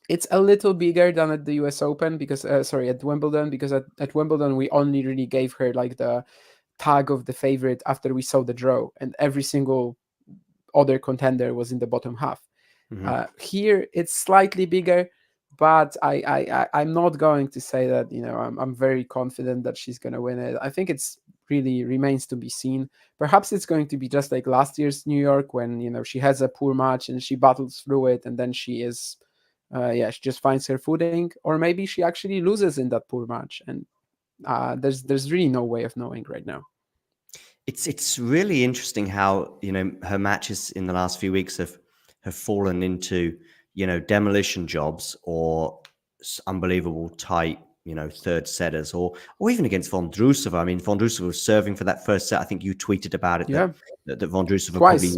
B: It's a little bigger than at the US Open because, at Wimbledon, because at Wimbledon we only really gave her like the tag of the favorite after we saw the draw, and every single other contender was in the bottom half.
A: Mm-hmm.
B: Here it's slightly bigger, but I'm not going to say that I'm very confident that she's going to win it. I think it's really remains to be seen. Perhaps it's going to be just like last year's New York when she has a poor match and she battles through it, and then she is she just finds her footing, or maybe she actually loses in that poor match, and there's really no way of knowing right now.
A: It's really interesting how her matches in the last few weeks have fallen into demolition jobs or unbelievable tight third setters, or even against Vondrousova. I mean, Vondrousova was serving for that first set. I think you tweeted about it.
B: Yeah,
A: that Vondrousova
B: twice.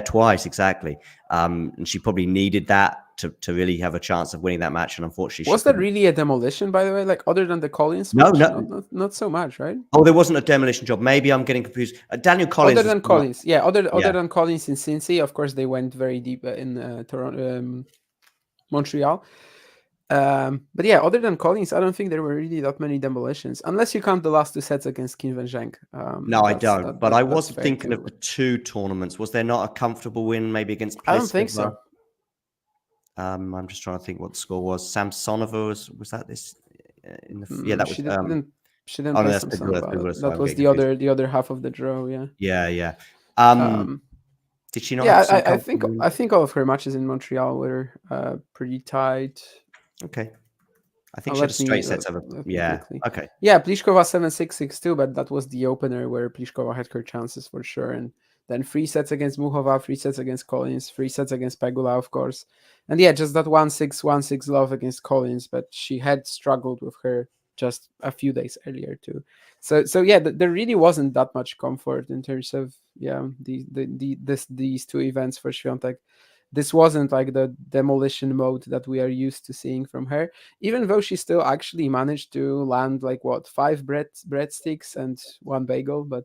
A: Twice exactly. And she probably needed that to really have a chance of winning that match. And unfortunately,
B: was that really a demolition, by the way? Like, other than the Collins
A: No,
B: match?
A: no.
B: Not so much, right?
A: Oh, there wasn't a demolition job. Maybe I'm getting confused. Daniel Collins.
B: Other than Collins, yeah. Other than Collins in Cincy, of course, they went very deep in Toronto, Montreal. But yeah, other than Collins, I don't think there were really that many demolitions, unless you count the last two sets against Kim Van Zhenk.
A: No, I don't. But I was thinking of the two tournaments. Was there not a comfortable win maybe against Pliskova?
B: I don't think so.
A: I'm just trying to think what the score was. Samsonova was that this? That was.
B: She didn't
A: Oh,
B: play
A: no, that's
B: Samsonova. That was the other half of the draw. Yeah.
A: Yeah. Did she not?
B: Yeah,
A: have
B: I think all of her matches in Montreal were pretty tight.
A: Okay. I think she had a straight set of yeah. Okay.
B: Yeah, Pliskova 7-6, 6-2, but that was the opener where Pliskova had her chances for sure. And then 3 sets against Muchova, 3 sets against Collins, 3 sets against Pegula, of course. And yeah, just that 1-6, 1-6 love against Collins, but she had struggled with her just a few days earlier too. So yeah, there really wasn't that much comfort in terms of these two events for Świątek. This wasn't like the demolition mode that we are used to seeing from her, even though she still actually managed to land 5 breadsticks and 1 bagel. But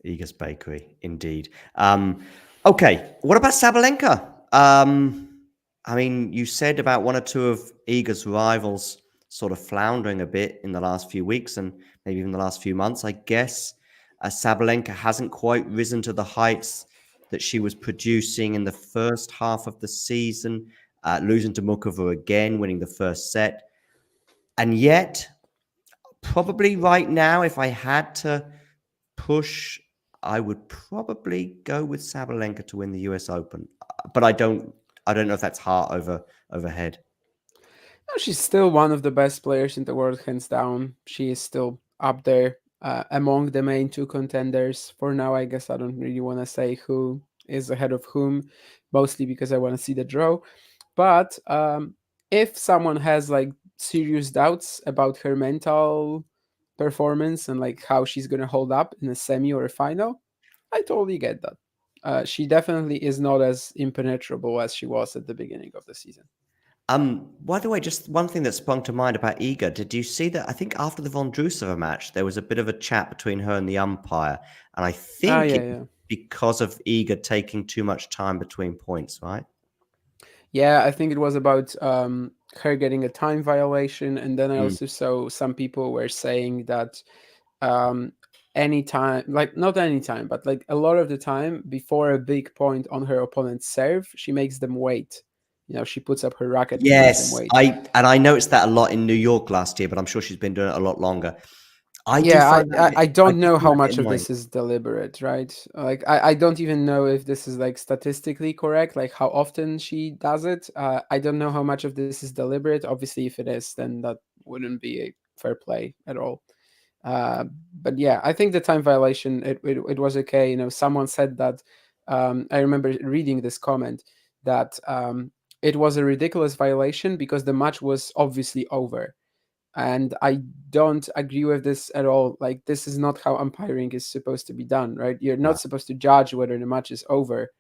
A: Iga's Bakery, indeed. Okay, what about Sabalenka? I mean, you said about one or two of Iga's rivals sort of floundering a bit in the last few weeks and maybe even the last few months. I guess Sabalenka hasn't quite risen to the heights that she was producing in the first half of the season, losing to Muchova again, winning the first set. And yet, probably right now, if I had to push, I would probably go with Sabalenka to win the US Open. But I don't know if that's heart over head.
B: No, she's still one of the best players in the world, hands down. She is still up there among the main 2 contenders. For now, I guess I don't really want to say who is ahead of whom, mostly because I want to see the draw. But if someone has serious doubts about her mental performance and like how she's going to hold up in a semi or a final, I totally get that. She definitely is not as impenetrable as she was at the beginning of the season.
A: By the way, just one thing that sprung to mind about Iga. Did you see that? I think after the Vondrousova match, there was a bit of a chat between her and the umpire, and I think because of Iga taking too much time between points, right?
B: Yeah, I think it was about her getting a time violation, and then I also saw some people were saying that anytime, like not anytime, but like a lot of the time before a big point on her opponent's serve, she makes them wait. You know, she puts up her racket.
A: Yes, I noticed that a lot in New York last year, but I'm sure she's been doing it a lot longer.
B: I don't know how much of this is deliberate, right? Like I don't even know if this is like statistically correct, like how often she does it. I don't know how much of this is deliberate. Obviously, if it is, then that wouldn't be a fair play at all. But yeah, I think the time violation, it was okay. You know, someone said that, I remember reading this comment that it was a ridiculous violation because the match was obviously over. And I don't agree with this at all. Like, this is not how umpiring is supposed to be done, right? You're not supposed to judge whether the match is over.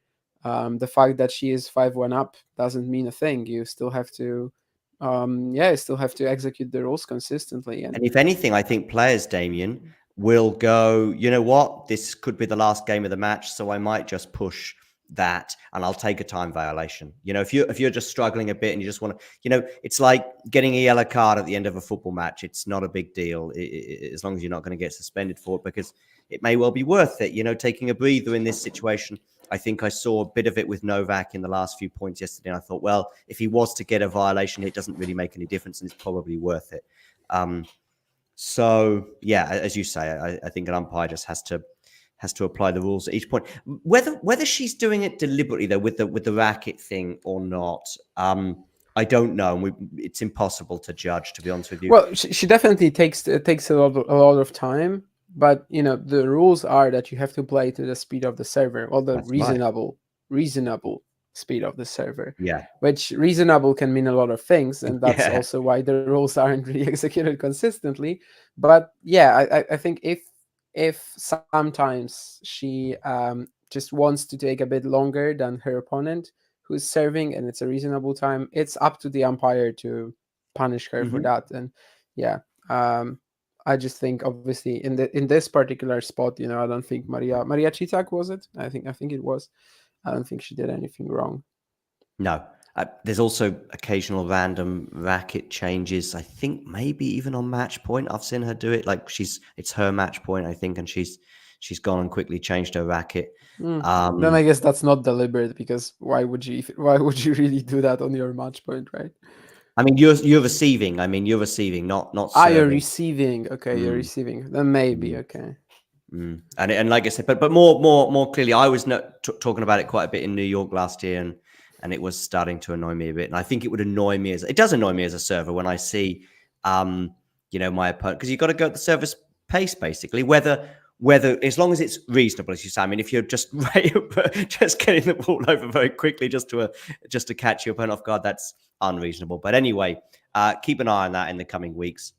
B: The fact that she is 5-1 up doesn't mean a thing. You still have to, still have to execute the rules consistently.
A: And if anything, I think players, Damien, will go, you know what, this could be the last game of the match, so I might just push that and I'll take a time violation. You know, if you're just struggling a bit and you just want to, you know, it's like getting a yellow card at the end of a football match. It's not a big deal as long as you're not going to get suspended for it, because it may well be worth it, you know, taking a breather in this situation. I think I saw a bit of it with Novak in the last few points yesterday, and I thought, well, if he was to get a violation, it doesn't really make any difference and it's probably worth it. So yeah, as you say, I think an umpire just has to apply the rules at each point. Whether she's doing it deliberately though with the racket thing or not, I don't know. And it's impossible to judge, to be honest with you.
B: Well, she definitely takes a lot of time, but you know the rules are that you have to play to the speed of the server, or the reasonable speed of the server.
A: Yeah,
B: which reasonable can mean a lot of things, and that's also why the rules aren't really executed consistently. But yeah, I think if sometimes she just wants to take a bit longer than her opponent who's serving and it's a reasonable time, it's up to the umpire to punish her for that. And yeah, I just think obviously in this particular spot, you know, I don't think Maria Chitak, was it? I think it was. I don't think she did anything wrong.
A: No. There's also occasional random racket changes. I think maybe even on match point, I've seen her do it. Like it's her match point, I think, and she's gone and quickly changed her racket.
B: Then I guess that's not deliberate, because why would you really do that on your match point, right?
A: I mean, you're receiving. I mean, you're receiving, not serving.
B: You're receiving. Okay, you're receiving. Then maybe okay.
A: And like I said, but more clearly, I was talking about it quite a bit in New York last year, and it was starting to annoy me a bit. And I think it would annoy me it does annoy me as a server when I see, you know, my opponent, because you've got to go at the service pace, basically, whether as long as it's reasonable, as you say. I mean, if you're just getting the ball over very quickly just to catch your opponent off guard, that's unreasonable. But anyway, keep an eye on that in the coming weeks.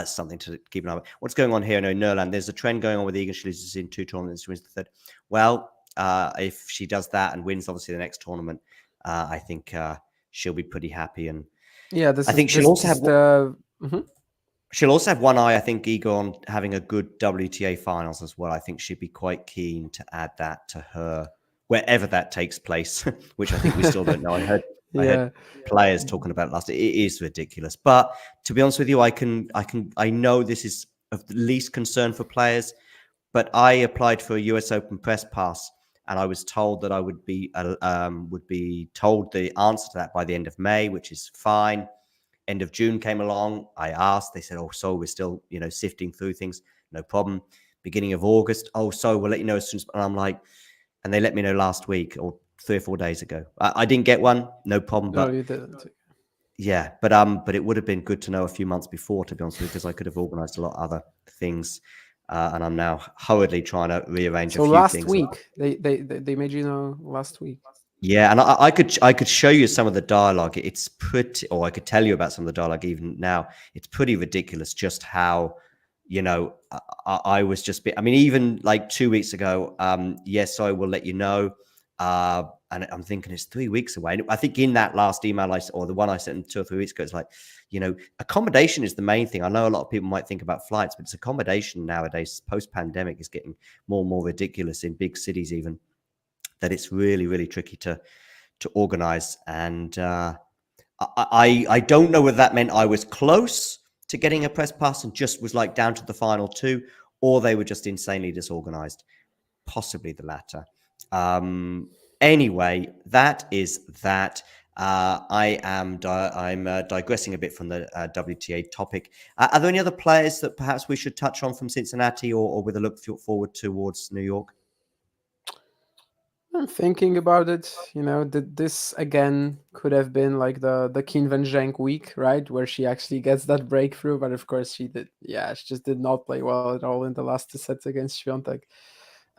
A: Something to keep an eye on. What's going on here in Nerland? There's a trend going on with Egan. She loses in 2 tournaments, wins the third. Well, if she does that and wins, obviously, the next tournament, I think she'll be pretty happy. And
B: yeah,
A: she'll also have one eye, I think, Iga, on having a good WTA finals as well. I think she'd be quite keen to add that to her wherever that takes place, which I think we still don't know. I heard players talking about it last. It is ridiculous, but to be honest with you, I know this is of the least concern for players, but I applied for a US Open press pass, and I was told that I would be told the answer to that by the end of May, which is fine. End of June came along. I asked. They said, "Oh, so we're still, you know, sifting through things. No problem." Beginning of August. "Oh, so we'll let you know as soon as." And I'm like, and they let me know last week or 3 or 4 days ago. I didn't get one. No problem. But
B: you didn't.
A: Yeah, but it would have been good to know a few months before, to be honest with you, because I could have organised a lot of other things, and I'm now hurriedly trying to rearrange a few things.
B: So last week, they made you know last week.
A: Yeah, and I could show you some of the dialogue. It's pretty, or I could tell you about some of the dialogue even now. It's pretty ridiculous just how, I was just, I mean, even like 2 weeks ago, yes, I will let you know. And I'm thinking it's 3 weeks away. And I think in that last email or the one I sent 2 or 3 weeks ago, it's like, accommodation is the main thing. I know a lot of people might think about flights, but it's accommodation nowadays, post-pandemic, is getting more and more ridiculous in big cities even. That it's really, really tricky to organize. And I don't know whether that meant I was close to getting a press pass and just was like down to the final two, or they were just insanely disorganized. Possibly the latter. Anyway, that is that. I'm digressing a bit from the WTA topic. Are there any other players that perhaps we should touch on from Cincinnati, or with a look forward towards New York?
B: I'm thinking about it. This again could have been like the Qin Wen Zheng week, right, where she actually gets that breakthrough. But of course, she did. Yeah, she just did not play well at all in the last 2 sets against Świątek.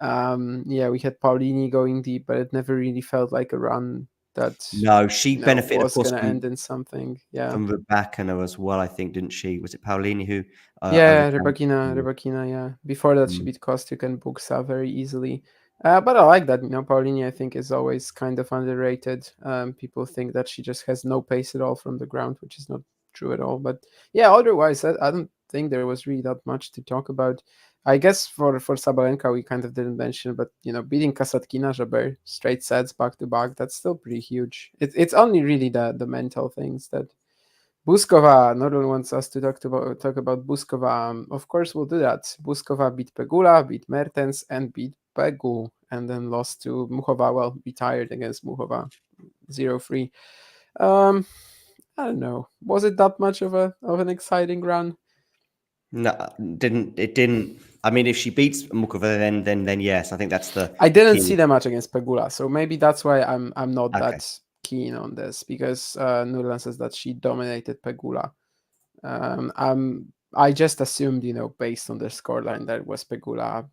B: Yeah, we had Paulini going deep, but it never really felt like a run that.
A: No, she benefited,
B: was
A: of course,
B: going to end in something. Yeah,
A: from Rebecca as well, I think, didn't she? Was it Paulini who?
B: Yeah, Rybakina. Yeah, before that she beat Kostyuk and Buksa very easily. But I like that. Paulini, I think, is always kind of underrated. People think that she just has no pace at all from the ground, which is not true at all. But yeah, otherwise, I don't think there was really that much to talk about. I guess for Sabalenka, we kind of didn't mention, but beating Kasatkina, Jabeur, straight sets back to back, that's still pretty huge. It's only really the mental things that. Buskova, Norman wants us to talk about Buskova. Of course, we'll do that. Buskova beat Pegula, beat Mertens, and beat Pegu, and then lost to Muchova. Well, retired against Muchova, 0-3. I don't know. Was it that much of an exciting run?
A: No, it didn't. I mean, if she beats Muchova, then yes, I think that's the.
B: I didn't see that much against Pegula, so maybe that's why I'm not that keen on this, because Nurlan says that she dominated Pegula. I just assumed, based on the scoreline, that was Pegula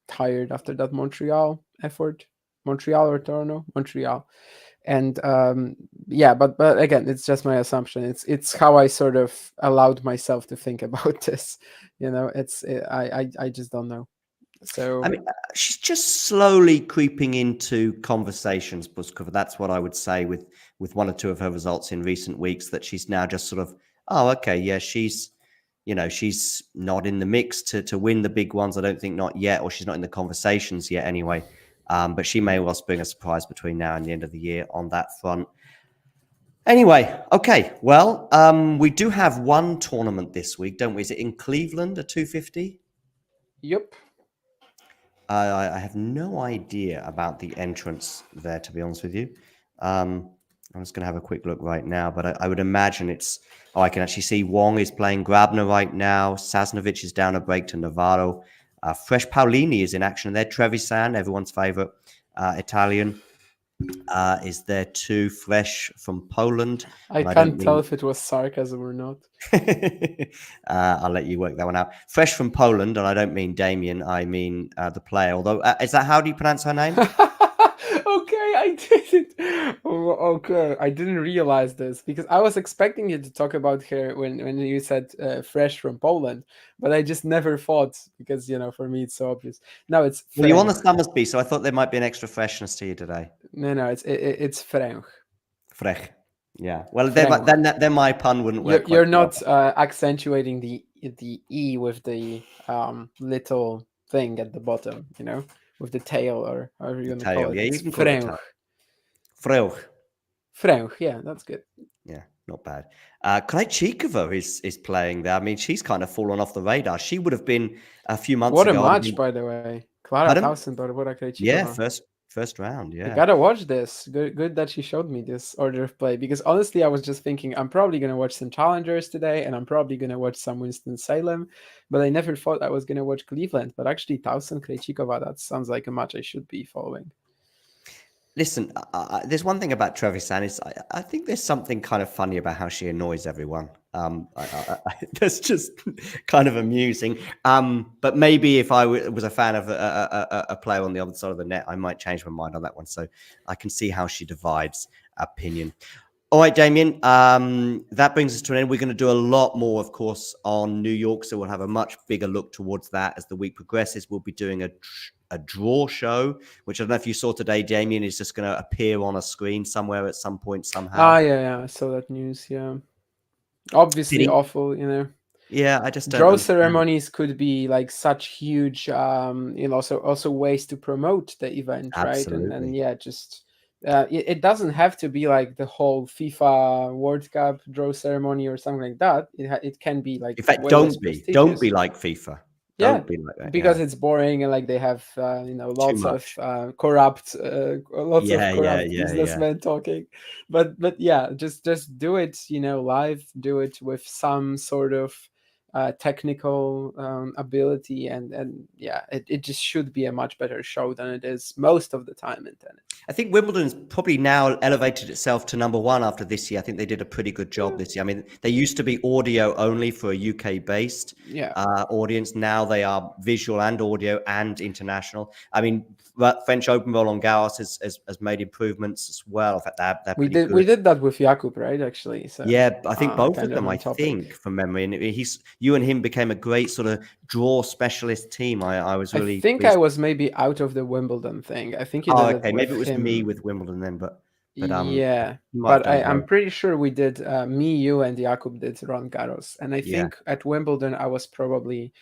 B: tired after that Montreal effort. Montreal or Toronto? Montreal. And yeah, but again, it's just my assumption. It's how I sort of allowed myself to think about this. I just don't know. So
A: I mean, she's just slowly creeping into conversations, Buskova. That's what I would say with one or two of her results in recent weeks, that she's now just sort of, oh, okay, yeah, she's not in the mix to win the big ones. I don't think, not yet, or she's not in the conversations yet anyway. But she may well spring a surprise between now and the end of the year on that front. Anyway, okay, well, we do have one tournament this week, don't we? Is it in Cleveland, a 250?
B: Yep.
A: I have no idea about the entrance there, to be honest with you. I'm just going to have a quick look right now, but I would imagine it's... Oh, I can actually see Wong is playing Grabner right now. Sasnovich is down a break to Navarro. Fresh Paulini is in action there. Trevisan, everyone's favorite Italian, is there too. Fresh from Poland.
B: I can't tell if it was sarcasm or not.
A: I'll let you work that one out. Fresh from Poland, and I don't mean Damien, I mean the player. Although, is that how do you pronounce her name?
B: Okay, I didn't. Okay, I didn't realize this, because I was expecting you to talk about her when you said fresh from Poland, but I just never thought, because for me it's so obvious. No, it's.
A: Well, you're on the Summersby, so I thought there might be an extra freshness to you today.
B: No, it's Frech.
A: Frech. Yeah. Well, then my pun wouldn't work.
B: You're not accentuating the E with the little thing at the bottom, with the tail, or however you want to call it.
A: Yeah,
B: it's
A: you can call it Freuch.
B: Freuch, yeah, that's good.
A: Yeah, not bad. Krejcikova is playing there. I mean, she's kind of fallen off the radar. She would have been a few months ago.
B: What a match, by the way. Clara Tauson, Barbora Krejcikova.
A: Yeah, first round, yeah.
B: I gotta watch this. Good that she showed me this order of play, because honestly, I was just thinking I'm probably gonna watch some challengers today, and I'm probably gonna watch some Winston-Salem, but I never thought I was gonna watch Cleveland. But actually, Tauson Krejcikova, that sounds like a match I should be following.
A: Listen, there's one thing about Trevisan is I think there's something kind of funny about how she annoys everyone. That's just kind of amusing. But maybe if I was a fan of a player on the other side of the net, I might change my mind on that one. So I can see how she divides opinion. All right, Damien, that brings us to an end. We're going to do a lot more, of course, on New York. So we'll have a much bigger look towards that as the week progresses. We'll be doing a draw show, which I don't know if you saw today, Damien, is just going to appear on a screen somewhere at some point somehow.
B: Yeah, I saw that news. Yeah, obviously awful, you know.
A: Yeah, I just don't
B: draw
A: understand.
B: ceremonies could be like such huge, also ways to promote the event,
A: Absolutely.
B: right? And yeah, just it doesn't have to be like the whole FIFA World Cup draw ceremony or something like that. It can be like,
A: in fact,
B: way
A: don't
B: less
A: be
B: prestigious.
A: like FIFA.
B: Yeah,
A: Don't be like that.
B: because it's boring and like they have lots of corrupt businessmen talking. But yeah, just do it, live. Do it with some sort of technical ability, and yeah, it just should be a much better show than it is most of the time in tennis.
A: I think Wimbledon's probably now elevated itself to number one after this year. I think they did a pretty good job this year. I mean, they used to be audio only for a UK-based audience. Now they are visual and audio and international. I mean, French Open Roland Garros has made improvements as well. In fact,
B: we did that with Jakub, right? Actually, so
A: yeah, I think both of them. I think from memory, and you and him became a great sort of draw specialist team. I was really.
B: I think I was maybe out of the Wimbledon thing. I think you did it with
A: maybe it was
B: him.
A: me with Wimbledon then, but
B: yeah, but I'm pretty sure we did. Me, you, and Jakub did Roland Garros, and I think at Wimbledon I was probably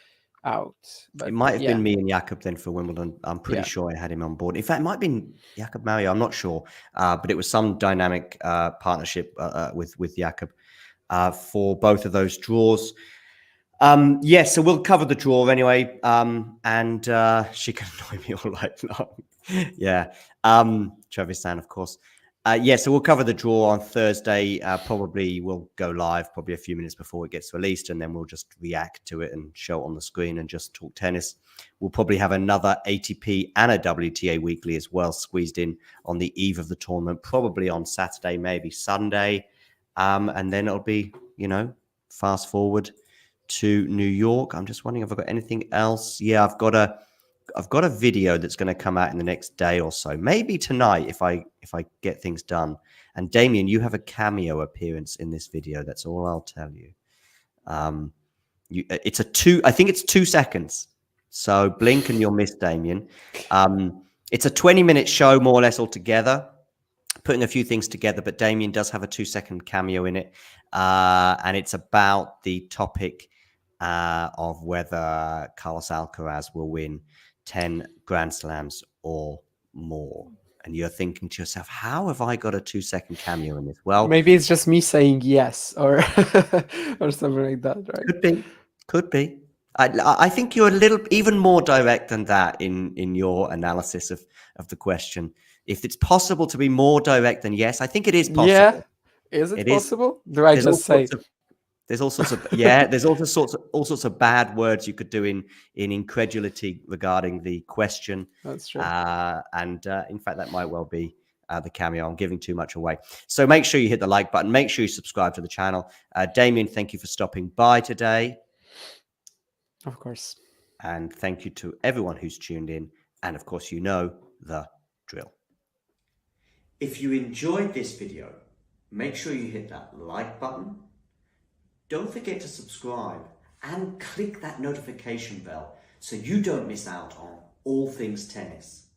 B: out. But
A: it might have been me and Jakub then for Wimbledon. I'm pretty sure I had him on board. In fact, it might have been Jakub Mario. I'm not sure, but it was some dynamic partnership with Jakub for both of those draws. So we'll cover the draw anyway, and she can annoy me all night long. Trevisan, of course. So we'll cover the draw on Thursday. Probably we'll go live probably a few minutes before it gets released, and then we'll just react to it and show it on the screen and just talk tennis. We'll probably have another ATP and a WTA Weekly as well squeezed in on the eve of the tournament, probably on Saturday, maybe Sunday, and then it'll be, fast forward to New York. I'm just wondering if I've got anything else. Yeah, I've got a video that's going to come out in the next day or so, maybe tonight if I get things done. And Damien, you have a cameo appearance in this video. That's all I'll tell you. I think it's 2 seconds. So blink and you'll miss Damien. It's a 20-minute show more or less altogether, putting a few things together, but Damien does have a 2-second cameo in it. And it's about the topic of whether Carlos Alcaraz will win 10 Grand Slams or more. And you're thinking to yourself, how have I got a 2-second cameo in this? Well,
B: maybe it's just me saying yes or or something like that, right?
A: Could be. I think you're a little even more direct than that in your analysis of the question. If it's possible to be more direct than yes, I think it is possible.
B: Yeah, is it possible? Do I just say?
A: There's all sorts of there's all sorts of bad words you could do in incredulity regarding the question.
B: That's true.
A: And in fact, that might well be the cameo. I'm giving too much away. So make sure you hit the like button. Make sure you subscribe to the channel. Damien, thank you for stopping by today.
B: Of course.
A: And thank you to everyone who's tuned in. And of course, you know the drill. If you enjoyed this video, make sure you hit that like button. Don't forget to subscribe and click that notification bell so you don't miss out on all things tennis.